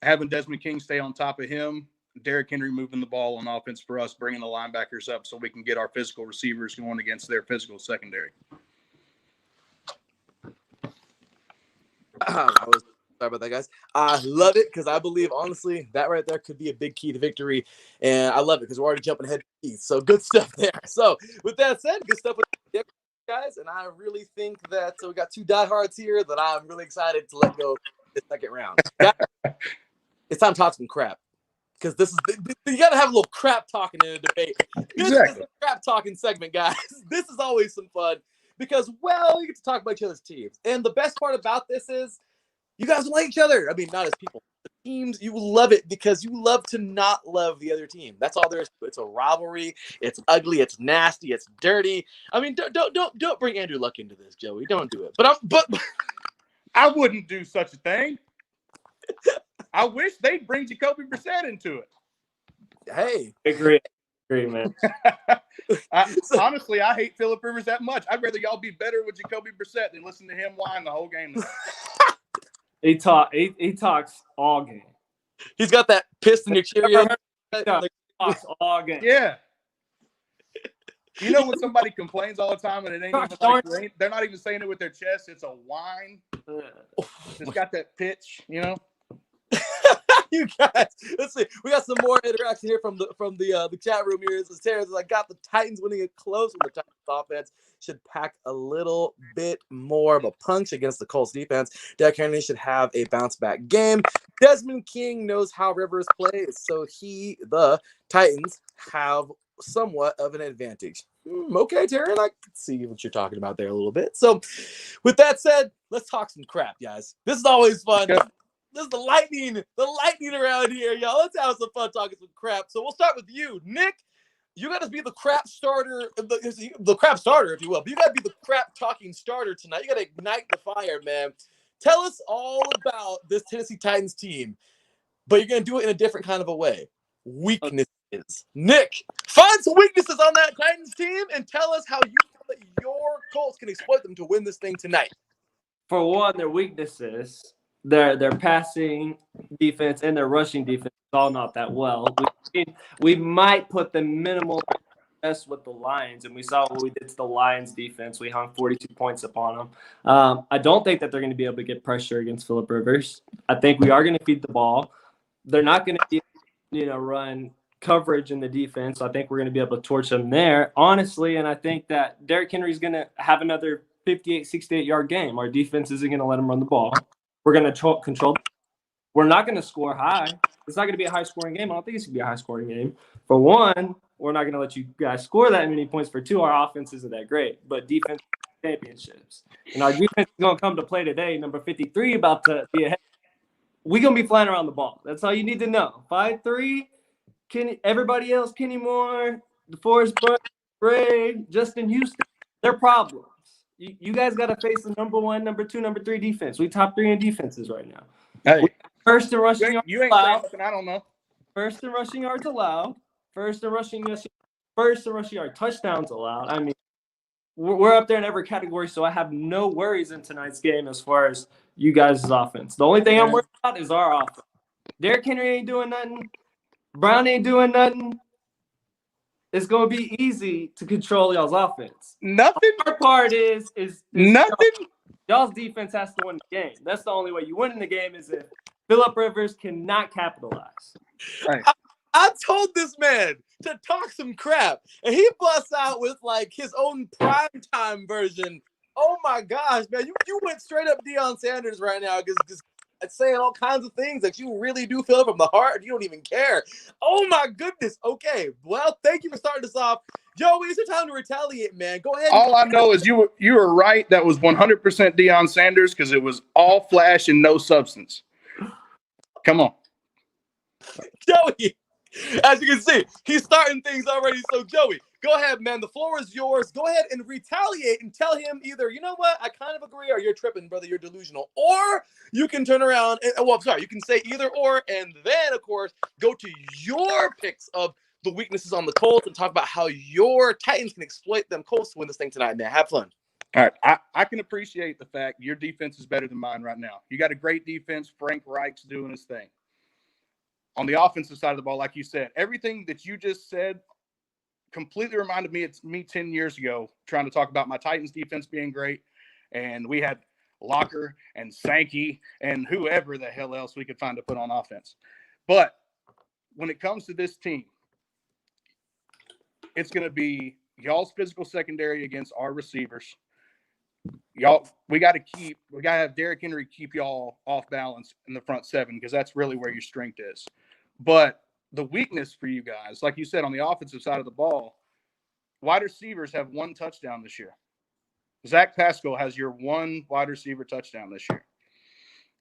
having Desmond King stay on top of him, Derrick Henry moving the ball on offense for us, bringing the linebackers up so we can get our physical receivers going against their physical secondary. Sorry about that, guys. I love it because I believe, honestly, that right there could be a big key to victory. And I love it because we're already jumping ahead to the East. So good stuff there. So with that said, good stuff with the guys. And I really think that we got two diehards here that I'm really excited to let go this second round. It's time to talk some crap. Because this is you got to have a little crap talking in a debate. This is the crap talking segment, guys. This is always some fun because, well, you get to talk about each other's teams. And the best part about this is you guys like each other. I mean, not as people. The teams, you love it because you love to not love the other team. That's all there is. It's a rivalry. It's ugly. It's nasty. It's dirty. I mean, don't bring Andrew Luck into this, Joey. Don't do it. But I wouldn't do such a thing. I wish they'd bring Jacoby Brissett into it. Hey, agree, man. Honestly, I hate Phillip Rivers that much. I'd rather y'all be better with Jacoby Brissett than listen to him whine the whole game. He talks all game. He's got that piss in your Cheerio. He talks all game. Yeah. You know when somebody complains all the time and it ain't even like, they're not even saying it with their chest. It's a whine. It's got that pitch, you know. You guys, let's see. We got some more interaction here from the chat room here. This is Terrence. I got the Titans winning it close. The Titans offense should pack a little bit more of a punch against the Colts defense. Derrick Henry should have a bounce back game. Desmond King knows how Rivers plays, so the Titans have somewhat of an advantage. Okay, Terry, I can see what you're talking about there a little bit. So, with that said, let's talk some crap, guys. This is always fun. This is the lightning around here, y'all. Let's have some fun talking some crap. So we'll start with you, Nick. You got to be the crap starter, the crap starter, if you will. But you got to be the crap talking starter tonight. You got to ignite the fire, man. Tell us all about this Tennessee Titans team, but you're going to do it in a different kind of a way. Weaknesses. Nick, find some weaknesses on that Titans team and tell us how you feel that your Colts can exploit them to win this thing tonight. For one, their weaknesses. Their passing defense and their rushing defense is all not that well. We might put the minimal best with the Lions, and we saw what we did to the Lions defense. We hung 42 points upon them. I don't think that they're going to be able to get pressure against Phillip Rivers. I think we are going to feed the ball. They're not going to run coverage in the defense. So I think we're going to be able to torch them there, honestly. And I think that Derrick Henry is going to have another 58, 68-yard game. Our defense isn't going to let him run the ball. We're going to control. We're not going to score high. It's not going to be a high-scoring game. I don't think it's going to be a high-scoring game. For one, we're not going to let you guys score that many points. For two, our offense isn't that great. But defense championships. And our defense is going to come to play today, number 53, about to be ahead. We're going to be flying around the ball. That's all you need to know. 5-3, everybody else, Kenny Moore, DeForest Buckner, Bray, Justin Houston, they're problems. You guys got to face the number 1, number 2, number 3 defense. We top 3 in defenses right now. Hey, first in rushing yards allowed. I don't know. First in rushing yards allowed. First in rushing yard touchdowns allowed. I mean, we're up there in every category, so I have no worries in tonight's game as far as you guys' offense. The only thing I'm worried about is our offense. Derrick Henry ain't doing nothing. Brown ain't doing nothing. it's going to be easy to control y'all's offense. Nothing. Our part is Nothing. Y'all's defense has to win the game. That's the only way you win in the game is if Phillip Rivers cannot capitalize. Right. I told this man to talk some crap, and he busts out with like his own primetime version. Oh my gosh, man! You went straight up Deion Sanders right now because saying all kinds of things that you really do feel from the heart. You don't even care. Oh my goodness. Okay, well, thank you for starting us off, Joey. It's your time to retaliate, man. Go ahead. All I know is you were right. That was 100% Deion Sanders because it was all flash and no substance. Come on, Joey. As you can see, he's starting things already. So, Joey, go ahead, man. The floor is yours. Go ahead and retaliate and tell him either, you know what, I kind of agree, or you're tripping, brother, you're delusional. Or you can turn around and, well, I'm sorry, you can say either or, and then, of course, go to your picks of the weaknesses on the Colts and talk about how your Titans can exploit them Colts to win this thing tonight, man. Have fun. all right. I can appreciate the fact your defense is better than mine right now. You got a great defense. Frank Reich's doing his thing. On the offensive side of the ball, like you said, everything that you just said completely reminded me. It's me 10 years ago trying to talk about my Titans defense being great. And we had Locker and Sankey and whoever the hell else we could find to put on offense. But when it comes to this team, it's going to be y'all's physical secondary against our receivers. Y'all, we got to have Derrick Henry keep y'all off balance in the front seven because that's really where your strength is. But the weakness for you guys, like you said, on the offensive side of the ball, wide receivers have 1 touchdown this year. Zach Pascal has your 1 wide receiver touchdown this year.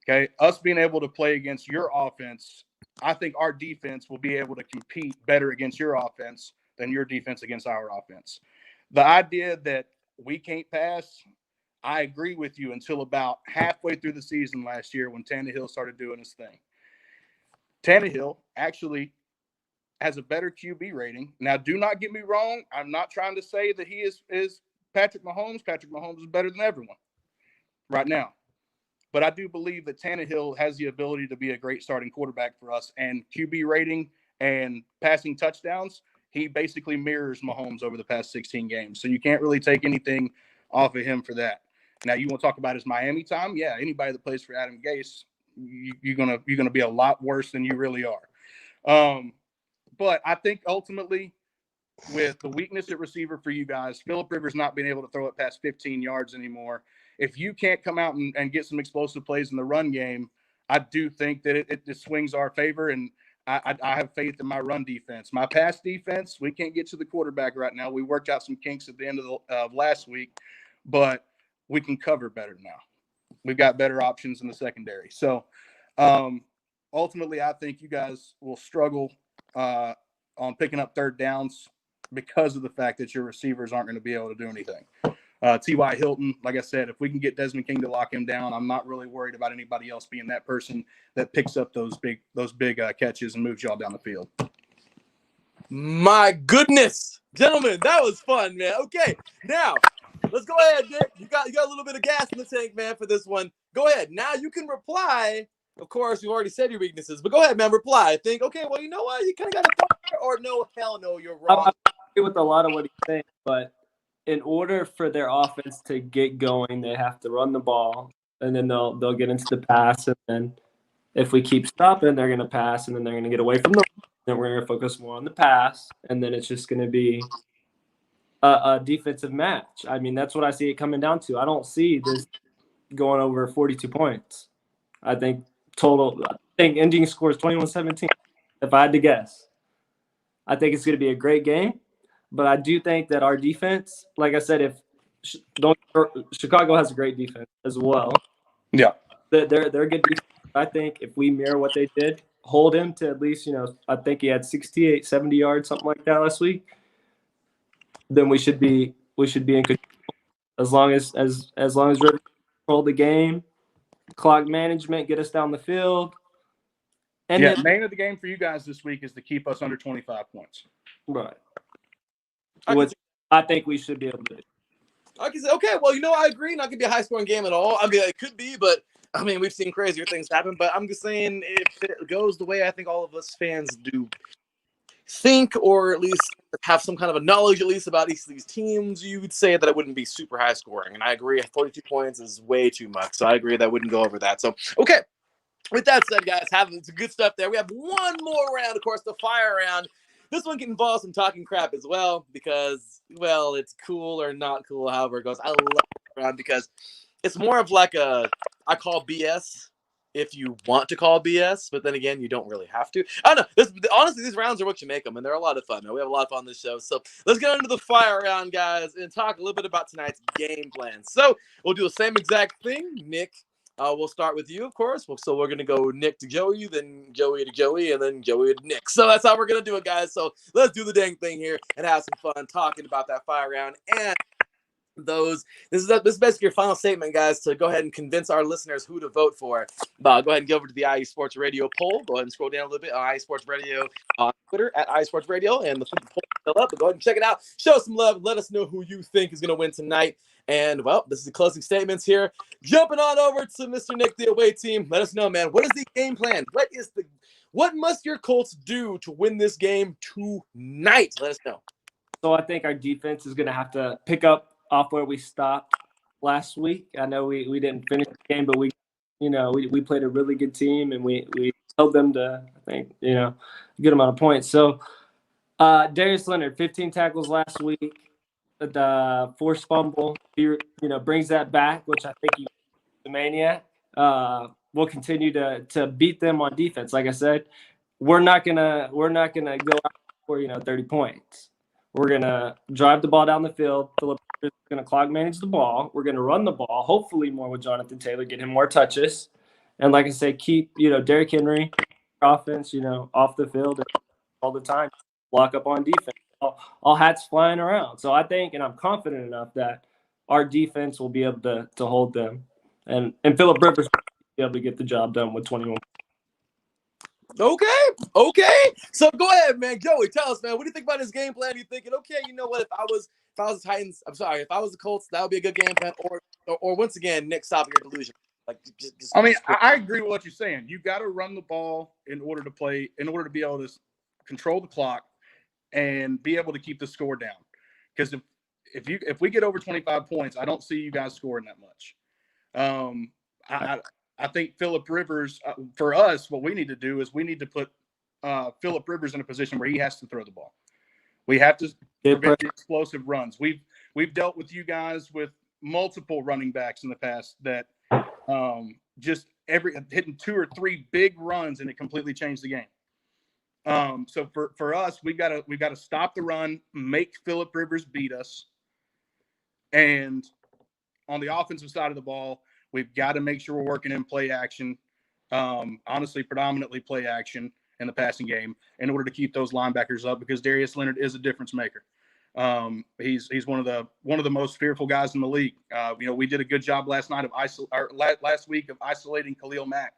Okay, us being able to play against your offense, I think our defense will be able to compete better against your offense than your defense against our offense. The idea that we can't pass, I agree with you until about halfway through the season last year when Tannehill started doing his thing. Tannehill actually has a better QB rating. Now, do not get me wrong. I'm not trying to say that he is Patrick Mahomes. Patrick Mahomes is better than everyone right now. But I do believe that Tannehill has the ability to be a great starting quarterback for us. And QB rating and passing touchdowns, he basically mirrors Mahomes over the past 16 games. So you can't really take anything off of him for that. Now, you want to talk about his Miami time? Yeah, anybody that plays for Adam Gase, you're gonna be a lot worse than you really are. But I think ultimately, with the weakness at receiver for you guys, Phillip Rivers not being able to throw it past 15 yards anymore, if you can't come out and get some explosive plays in the run game, I do think that it swings our favor, and I have faith in my run defense. My pass defense, we can't get to the quarterback right now. We worked out some kinks at the end of last week, but we can cover better now. We've got better options in the secondary. So ultimately, I think you guys will struggle on picking up third downs because of the fact that your receivers aren't going to be able to do anything. T.Y. Hilton, like I said, if we can get Desmond King to lock him down, I'm not really worried about anybody else being that person that picks up those big catches and moves y'all down the field. My goodness, gentlemen, that was fun, man. Okay, now let's go ahead, Nick. You got a little bit of gas in the tank, man, for this one. Go ahead. Now you can reply. Of course, you already said your weaknesses, but go ahead, man. Reply. Think, okay, well, you know what? You kind of got a point, or no, hell no, you're wrong. I agree with a lot of what he's saying, but in order for their offense to get going, they have to run the ball, and then they'll get into the pass, and then if we keep stopping, they're going to pass, and then they're going to get away from the run. Then we're going to focus more on the pass, and then it's just going to be a defensive match. I mean, that's what I see it coming down to. I don't see this going over 42 points. I think ending score is 21-17, if I had to guess. I think it's going to be a great game, but I do think that our defense, like I said, Chicago has a great defense as well. Yeah. They're good defense. I think if we mirror what they did, hold him to at least, I think he had 68, 70 yards, something like that last week, then we should be in control. As long as Rivers control the game, clock management, get us down the field. And the name of the game for you guys this week is to keep us under 25 points. Right. Which I think we should be able to do. I can say, okay, well, I agree. Not going to be a high-scoring game at all. I mean, it could be, but, I mean, we've seen crazier things happen. But I'm just saying if it goes the way I think all of us fans do think, or at least have some kind of a knowledge at least about each of these teams, you would say that it wouldn't be super high scoring. And I agree, 42 points is way too much. So I agree that wouldn't go over that. So, okay. With that said, guys, having some good stuff there. We have one more round, of course, the fire round. This one can involve some talking crap as well because, well, it's cool or not cool, however it goes. I love this round because it's more of like I call BS if you want to call BS, but then again, you don't really have to. I don't know. Honestly, these rounds are what you make them, and they're a lot of fun, man. We have a lot of fun on this show. So let's get into the fire round, guys, and talk a little bit about tonight's game plan. So we'll do the same exact thing. Nick, we'll start with you, of course. So we're going to go Nick to Joey, then Joey to Joey, and then Joey to Nick. So that's how we're going to do it, guys. So let's do the dang thing here and have some fun talking about that fire round. And this is basically your final statement, guys, to go ahead and convince our listeners who to vote for. Go ahead and go over to the IU Sports Radio poll. Go ahead and scroll down a little bit on IU Sports Radio on Twitter at IU Sports Radio, and the poll is still up. But go ahead and check it out. Show some love. Let us know who you think is going to win tonight. And, well, this is the closing statements here. Jumping on over to Mr. Nick, the away team. Let us know, man. What is the game plan? What must your Colts do to win this game tonight? Let us know. So I think our defense is going to have to pick up off where we stopped last week. I know we didn't finish the game, but we played a really good team and we held them to, I think, a good amount of points. So Darius Leonard, 15 tackles last week. The forced fumble, brings that back, which I think he's the maniac. We'll continue to beat them on defense. Like I said, we're not gonna go out for 30 points. We're gonna drive the ball down the field. Philip is gonna clock manage the ball. We're gonna run the ball, hopefully more with Jonathan Taylor, get him more touches, and like I said, keep Derrick Henry offense off the field all the time, block up on defense. All hats flying around. So I think, and I'm confident enough that our defense will be able to hold them, and Philip Rivers will be able to get the job done with 21. Okay. So go ahead, man. Joey, tell us, man. What do you think about this game plan? Are you thinking, okay, you know what? If I was the Titans, if I was the Colts, that would be a good game plan. Or once again, Nick, stopping your delusion. I agree with what you're saying. You got to run the ball in order to be able to control the clock and be able to keep the score down. Because if we get over 25 points, I don't see you guys scoring that much. I think Philip Rivers, for us, what we need to do is we need to put Philip Rivers in a position where he has to throw the ball. We have to prevent the explosive runs. We've dealt with you guys with multiple running backs in the past that just hitting 2 or 3 big runs and it completely changed the game. So for us, we got to stop the run, make Philip Rivers beat us, and on the offensive side of the ball, we've got to make sure we're working in play action, honestly, predominantly play action in the passing game in order to keep those linebackers up because Darius Leonard is a difference maker. He's one of the most fearful guys in the league. We did a good job last week of isolating Khalil Mack.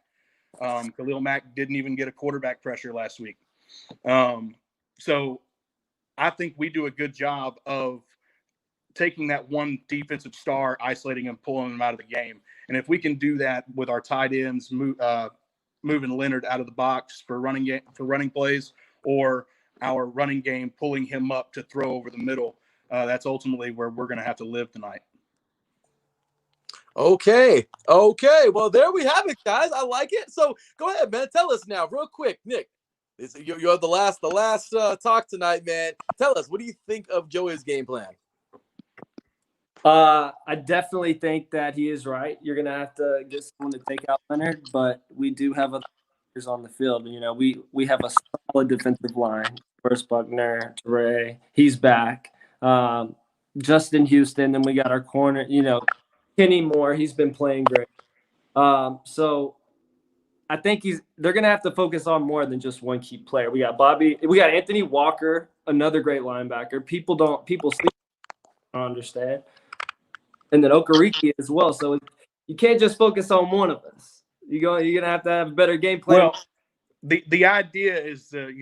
Khalil Mack didn't even get a quarterback pressure last week. So I think we do a good job of taking that one defensive star, isolating him, pulling him out of the game. And if we can do that with our tight ends, moving Leonard out of the box for running plays, or our running game pulling him up to throw over the middle, that's ultimately where we're going to have to live tonight. Okay. Well, there we have it, guys. I like it. So go ahead, man. Tell us now, real quick, Nick. You're the last talk tonight, man. Tell us, what do you think of Joey's game plan? I definitely think that he is right. You're going to have to get someone to take out Leonard, but we do have other players on the field. We have a solid defensive line. First Buckner, Teray, he's back. Justin Houston, then we got our corner, Kenny Moore, he's been playing great. So I think they're going to have to focus on more than just one key player. We got Anthony Walker, another great linebacker. People sleep, I don't understand. And then Okereke as well. So you can't just focus on one of us. You're going to have a better game plan. Well, the idea is to,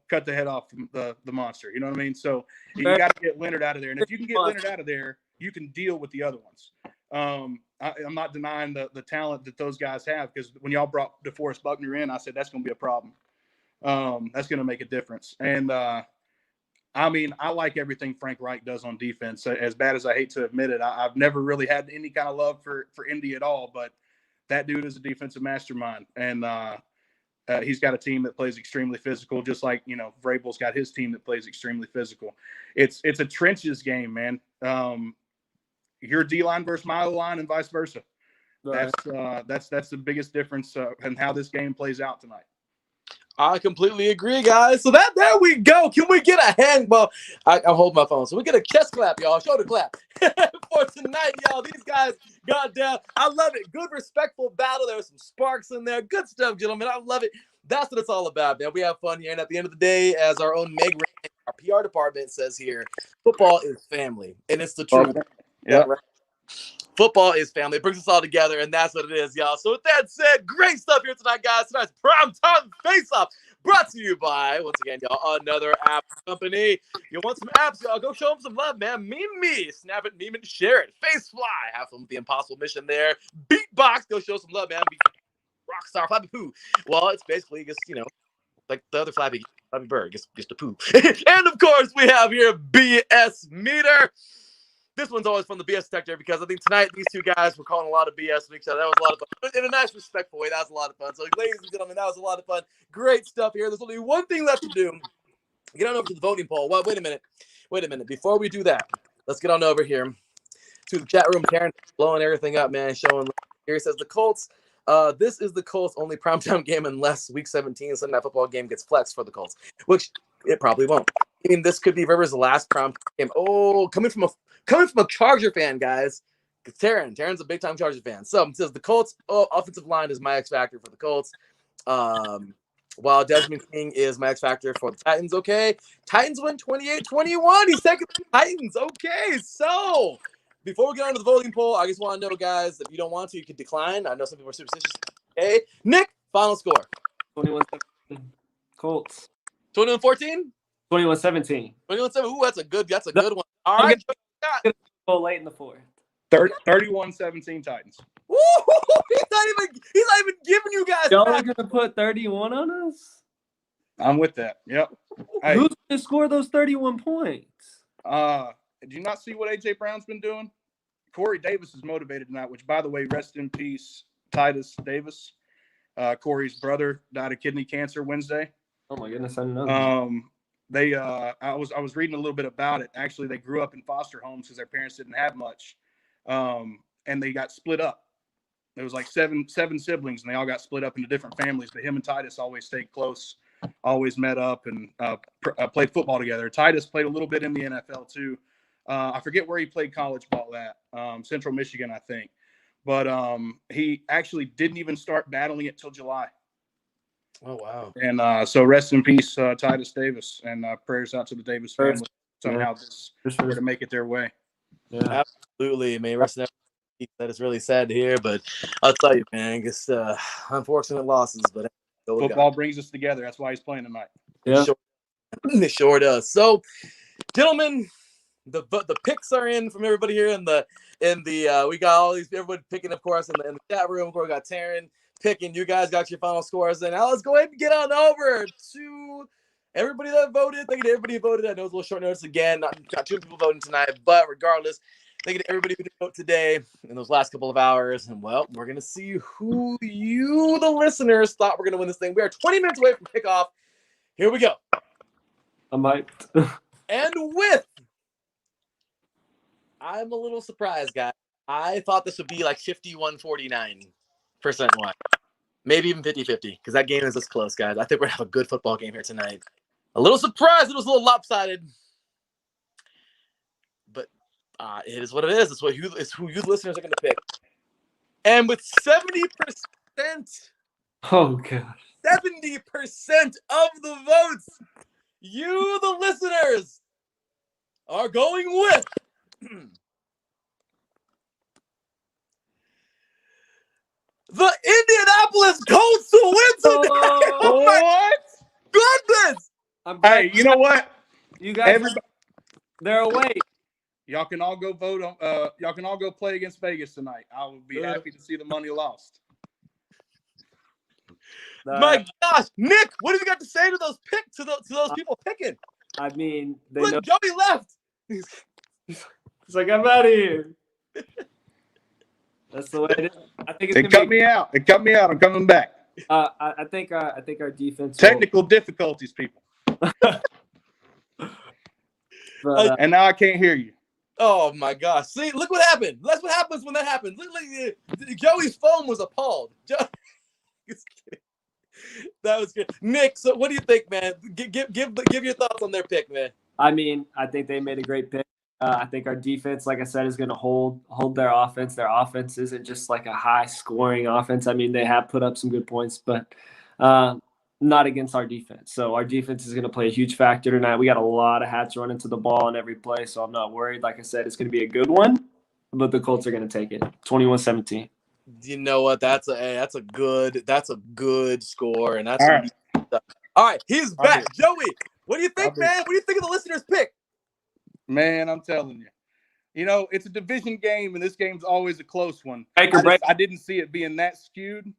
cut the head off the monster. You know what I mean? So you got to get Leonard out of there. And if you can get Leonard out of there, you can deal with the other ones. I'm not denying the talent that those guys have, because when y'all brought DeForest Buckner in, I said that's going to be a problem. That's going to make a difference. And I mean, I like everything Frank Reich does on defense. As bad as I hate to admit it, I've never really had any kind of love for Indy at all. But that dude is a defensive mastermind, and he's got a team that plays extremely physical, just like Vrabel's got his team that plays extremely physical. It's a trenches game, man. Your D line versus my O line, and vice versa. Right. That's the biggest difference in how this game plays out tonight. I completely agree, guys. So there we go. Can we get a hand? Well, I'm holding my phone. So we get a chest clap, y'all. Shoulder clap for tonight, y'all. These guys got down. I love it. Good, respectful battle. There was some sparks in there. Good stuff, gentlemen. I love it. That's what it's all about, man. We have fun here. And at the end of the day, as our own Meg, our PR department says here, football is family. And it's the truth. Yeah. Right? Football is family. It brings us all together, and that's what it is, y'all. So with that said, great stuff here tonight, guys. Tonight's Primetime Face Off brought to you by, once again, y'all, another app company. You want some apps, y'all? Go show them some love, man. Meme me. Snap it, meme it, share it. Face fly. Have fun with the impossible mission there. Beatbox. Go show some love, man. Rockstar Flappy Poo. Well, it's basically just, like the other Flappy Bird, just a poo. And, of course, we have here BS Meter. This one's always from the BS detector because I think tonight these two guys were calling a lot of BS with each other. That was a lot of fun. In a nice, respectful way, that was a lot of fun. So, ladies and gentlemen, that was a lot of fun. Great stuff here. There's only one thing left to do. Get on over to the voting poll. Well, wait a minute. Before we do that, let's get on over here to the chat room. Karen blowing everything up, man. Showing here he says the Colts. This is the Colts' only primetime game unless Week 17 Sunday Night Football game gets flexed for the Colts, which it probably won't. I mean, this could be Rivers' last primetime game. Oh, coming from a Charger fan, guys. Taryn's a big time Charger fan. So it says the Colts offensive line is my X factor for the Colts. While Desmond King is my X factor for the Titans. Okay, Titans win 28-21. He's taking the Titans. Okay, so before we get on to the voting poll, I just want to know, guys, if you don't want to, you can decline. I know some people are superstitious. Okay, Nick, final score. 21-17. Colts. 21-14. 21-17. 21-7. Ooh, that's a good one. All right, Go late in the fourth. 31-17 Titans. Woo! He's not even giving you guys. Y'all are gonna put 31 on us? I'm with that. Yep. Hey, Who's gonna score those 31 points? do you not see what AJ Brown's been doing? Corey Davis is motivated tonight, which, by the way, rest in peace, Titus Davis. Corey's brother died of kidney cancer Wednesday. Oh my goodness, I didn't know. I was reading a little bit about it. Actually, they grew up in foster homes because their parents didn't have much, and they got split up. There was like seven siblings, and they all got split up into different families. But him and Titus always stayed close, always met up, and played football together. Titus played a little bit in the NFL too. I forget where he played college ball at, Central Michigan, I think. But he actually didn't even start battling it till July. Oh, wow. And so rest in peace, Titus Davis, and prayers out to the Davis family. Somehow this were to make it their way. Yeah, absolutely. I mean, rest in peace. That is really sad to hear, but I'll tell you, man, just unfortunate losses. But football brings us together. That's why he's playing tonight. Yeah, it sure does. So, gentlemen, the picks are in from everybody here in the we got all these everybody picking, of course, in the chat room. Of course, we got Taryn picking. You guys got your final scores, and now let's go ahead and get on over to everybody that voted. Thank you to everybody who voted. I know it's a little short notice again. Not too many people voting tonight, but regardless, thank you to everybody who did vote today in those last couple of hours. And well, we're gonna see who you, the listeners, thought we're gonna win this thing. We are 20 minutes away from kickoff. Here we go. I'm hyped. And I'm a little surprised, guys. I thought this would be like 51-49% wide. Maybe even 50-50, because that game is this close, guys. I think we're going to have a good football game here tonight. A little surprised it was a little lopsided. But it is what it is. It's who you listeners are going to pick. And with 70%, Oh gosh. 70% of the votes, you, the listeners, are going with the Indianapolis Colts to win today. Oh my goodness! Hey, you know what? You guys, they're away. Y'all can all go vote on. Y'all can all go play against Vegas tonight. I will be happy to see the money lost. My gosh, Nick, what have you got to say to those those people picking? I mean, they Look, know. Joey left. It's like, I'm out of here. That's the way it is. I think it's It cut me out. It cut me out. I'm coming back. I think our defense. Technical difficulties, people. And now I can't hear you. Oh my gosh! See, look what happened. That's what happens when that happens. Look, Joey's phone was appalled. That was good, Nick. So, what do you think, man? Give your thoughts on their pick, man. I mean, I think they made a great pick. I think our defense, like I said, is going to hold their offense. Their offense isn't just like a high-scoring offense. I mean, they have put up some good points, but not against our defense. So our defense is going to play a huge factor tonight. We got a lot of hats running to the ball in every play, so I'm not worried. Like I said, it's going to be a good one, but the Colts are going to take it, 21-17. You know what? That's a good score, and that's all right. All right, he's back, Joey. What do you think, man? What do you think of the listeners' pick? Man, I'm telling you. You know, it's a division game, and this game's always a close one. Make or break. I didn't see it being that skewed.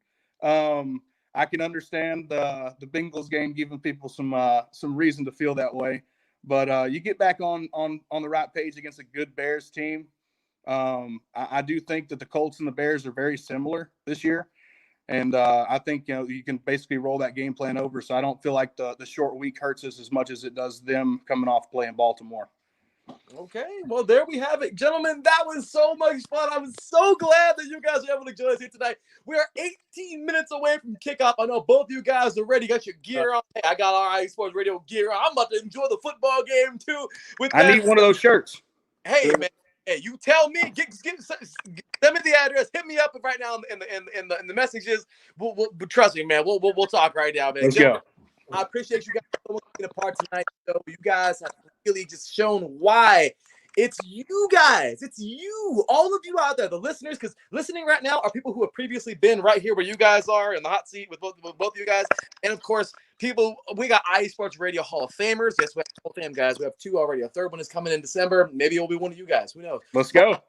I can understand the Bengals game giving people some reason to feel that way. But you get back on the right page against a good Bears team. I do think that the Colts and the Bears are very similar this year. And I think, you can basically roll that game plan over. So I don't feel like the short week hurts us as much as it does them coming off playing Baltimore. Okay, well, there we have it. Gentlemen, that was so much fun. I was so glad that you guys were able to join us here tonight. We are 18 minutes away from kickoff. I know both of you guys are ready. Got your gear on. Hey, I got our iSports Radio gear on. I'm about to enjoy the football game, too. I need one of those shirts. Hey, man. Hey, you tell me. Send me the address. Hit me up right now in the messages. We'll trust me, man. We'll talk right now, man. Let's go. I appreciate you guys so much being a part tonight. So you guys have really just shown why it's you guys. It's you, all of you out there, the listeners, because listening right now are people who have previously been right here where you guys are in the hot seat with both of you guys. And of course, people, we got iSports Radio Hall of Famers. Yes, we have Hall of Fame guys. We have 2 already. A third one is coming in December. Maybe it'll be one of you guys. Who knows? Let's go.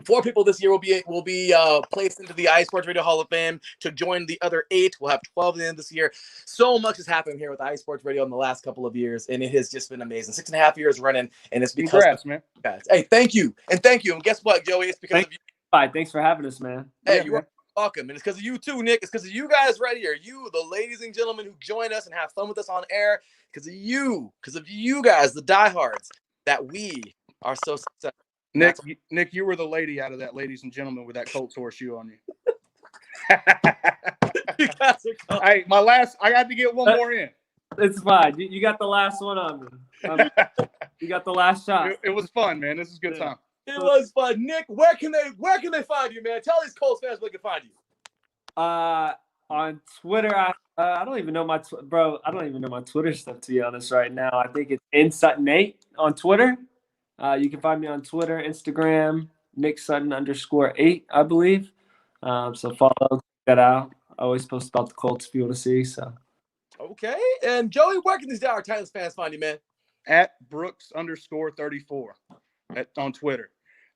4 people this year will be placed into the iSports Radio Hall of Fame to join the other 8. We'll have 12 at the end of this year. So much has happened here with iSports Radio in the last couple of years, and it has just been amazing. 6.5 years running, and it's because Congrats, man. Guys. Hey, thank you. And guess what, Joey? It's because of you. Bye. Thanks for having us, man. Hey, you are welcome. And it's because of you too, Nick. It's because of you guys right here. You, the ladies and gentlemen who join us and have fun with us on air. Because of you guys, the diehards, that we are so successful. Nick, you were the lady out of that, ladies and gentlemen, with that Colts horseshoe on you. You guys are hey, I got to get one more in. It's fine. You got the last one on me. You got the last shot. It was fun, man. This is a good time. It was fun. Nick, where can they find you, man? Tell these Colts fans where they can find you. On Twitter, I don't even know my I don't even know my Twitter stuff, to be honest, right now. I think it's INDvsTEN on Twitter. You can find me on Twitter, Instagram, Nick Sutton _8, I believe. So follow, check that out. I always post about the Colts if you want to see. So. Okay. And Joey, where can these Dire Titans fans find you, man? At Brooks _34 on Twitter.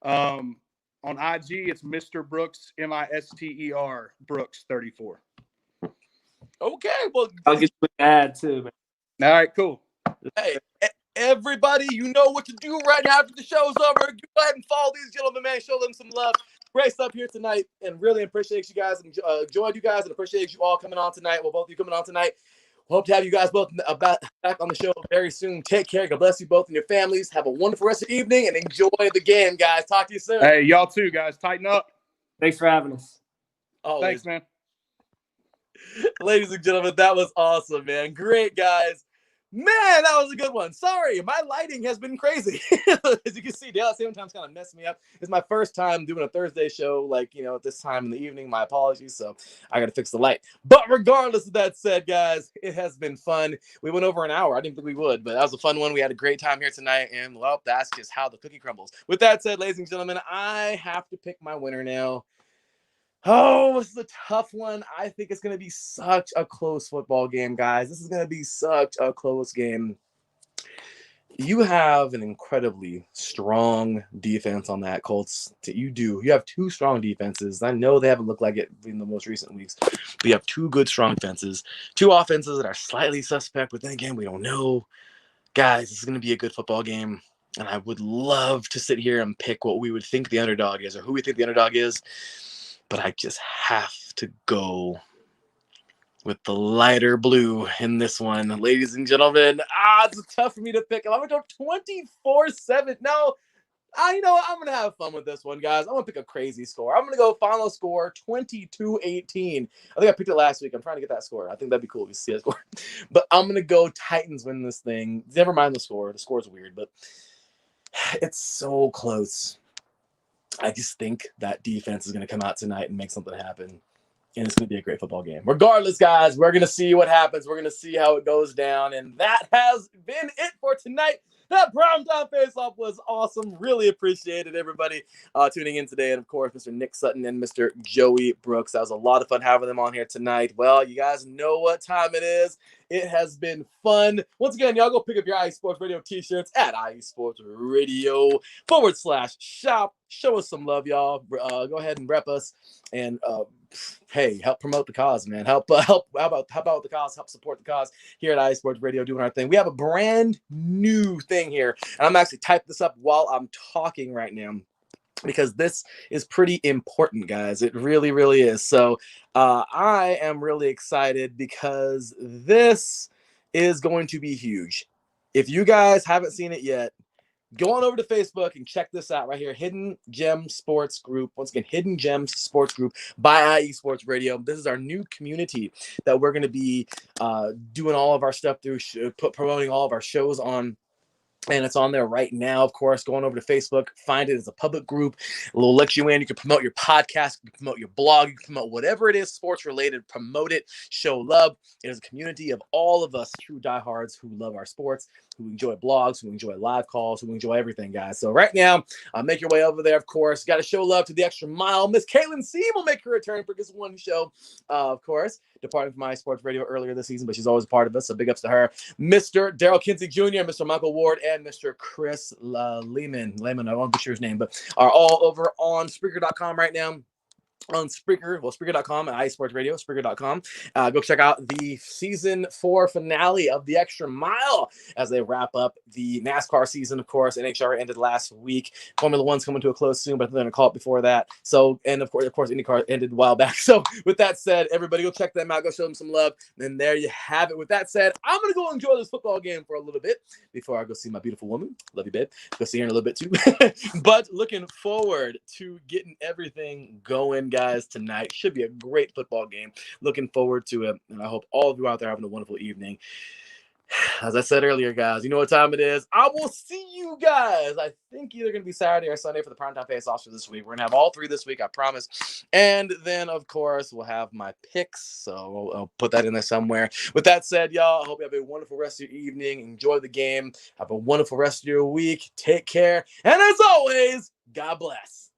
On IG, it's Mr. Brooks, MISTER Brooks 34. Okay. Well, I'll get you an ad too, man. All right, cool. Hey, everybody, you know what to do right now after the show's over. Go ahead and follow these gentlemen, man. Show them some love. Great stuff here tonight, and really appreciate you guys and enjoyed you guys and appreciate you all coming on tonight. Well, both of you coming on tonight. Hope to have you guys both back on the show very soon. Take care. God bless you both and your families. Have a wonderful rest of the evening and enjoy the game, guys. Talk to you soon. Hey, y'all too, guys. Tighten up. Thanks for having us. Thanks, man. Ladies and gentlemen, that was awesome, man. Great, guys. Man, that was a good one. Sorry, my lighting has been crazy. As you can see, Dale sometimes kind of messed me up. It's my first time doing a Thursday show, at this time in the evening. My apologies. So I got to fix the light. But regardless of that said, guys, it has been fun. We went over an hour. I didn't think we would, but that was a fun one. We had a great time here tonight. And, well, that's just how the cookie crumbles. With that said, ladies and gentlemen, I have to pick my winner now. Oh, this is a tough one. I think it's going to be such a close football game, guys. This is going to be such a close game. You have an incredibly strong defense on that, Colts. You do. You have 2 strong defenses. I know they haven't looked like it in the most recent weeks, but you have 2 good, strong defenses. 2 offenses that are slightly suspect, but then again, we don't know. Guys, this is going to be a good football game. And I would love to sit here and pick what we would think the underdog is or who we think the underdog is. But I just have to go with the lighter blue in this one. Ladies and gentlemen, it's tough for me to pick. I'm going to go 24-7. No, you know what? I'm going to have fun with this one, guys. I'm going to pick a crazy score. I'm going to go final score 22-18. I think I picked it last week. I'm trying to get that score. I think that'd be cool if you see that score. But I'm going to go Titans win this thing. Never mind the score. The score's weird, but it's so close. I just think that defense is going to come out tonight and make something happen. And it's going to be a great football game. Regardless, guys, we're going to see what happens. We're going to see how it goes down. And that has been it for tonight. That Primetime Face Off was awesome. Really appreciated everybody tuning in today. And, of course, Mr. Nick Sutton and Mr. Joey Brooks. That was a lot of fun having them on here tonight. Well, you guys know what time it is. It has been fun. Once again, y'all go pick up your IE Sports Radio t-shirts at IESportsRadio.com/shop. Show us some love, y'all. Go ahead and rep us. And, hey, help promote the cause, man. Help out the cause, help support the cause here at IE Sports Radio doing our thing. We have a brand new thing here, and I'm actually typing this up while I'm talking right now because this is pretty important, guys. It really, really is. So I am really excited because this is going to be huge. If you guys haven't seen it yet, go on over to Facebook and check this out right here. Hidden Gem Sports Group. Once again, Hidden Gems Sports Group by IE Sports Radio. This is our new community that we're going to be doing all of our stuff through, promoting all of our shows on. And it's on there right now, of course. Going over to Facebook, find it as a public group. It'll let you in. You can promote your podcast, you can promote your blog, you can promote whatever it is sports related. Promote it, show love. It is a community of all of us true diehards who love our sports, who enjoy blogs, who enjoy live calls, who enjoy everything, guys. So right now, make your way over there, of course. Got to show love to the extra mile. Miss Caitlin C will make her return for this one show, of course. Departing from IE Sports Radio earlier this season, but she's always a part of us, so big ups to her. Mr. Daryl Kinsey Jr., Mr. Michael Ward, and Mr. Chris Lehman, I won't be sure his name, but are all over on Spreaker.com right now. On Spreaker, Spreaker.com at IE Sports Radio, Spreaker.com. Go check out the season 4 finale of The Extra Mile as they wrap up the NASCAR season, of course. NHR ended last week. Formula One's coming to a close soon, but they're going to call it before that. So, and of course, IndyCar ended a while back. So, with that said, everybody go check them out. Go show them some love. And there you have it. With that said, I'm going to go enjoy this football game for a little bit before I go see my beautiful woman. Love you, babe. Go see her in a little bit, too. But looking forward to getting everything going, guys, tonight. Should be a great football game. Looking forward to it. And I hope all of you out there having a wonderful evening. As I said earlier, guys, you know what time it is. I will see you guys. I think either going to be Saturday or Sunday for the Primetime Face Off for this week. We're going to have all 3 this week, I promise. And then, of course, we'll have my picks. So I'll put that in there somewhere. With that said, y'all, I hope you have a wonderful rest of your evening. Enjoy the game. Have a wonderful rest of your week. Take care. And as always, God bless.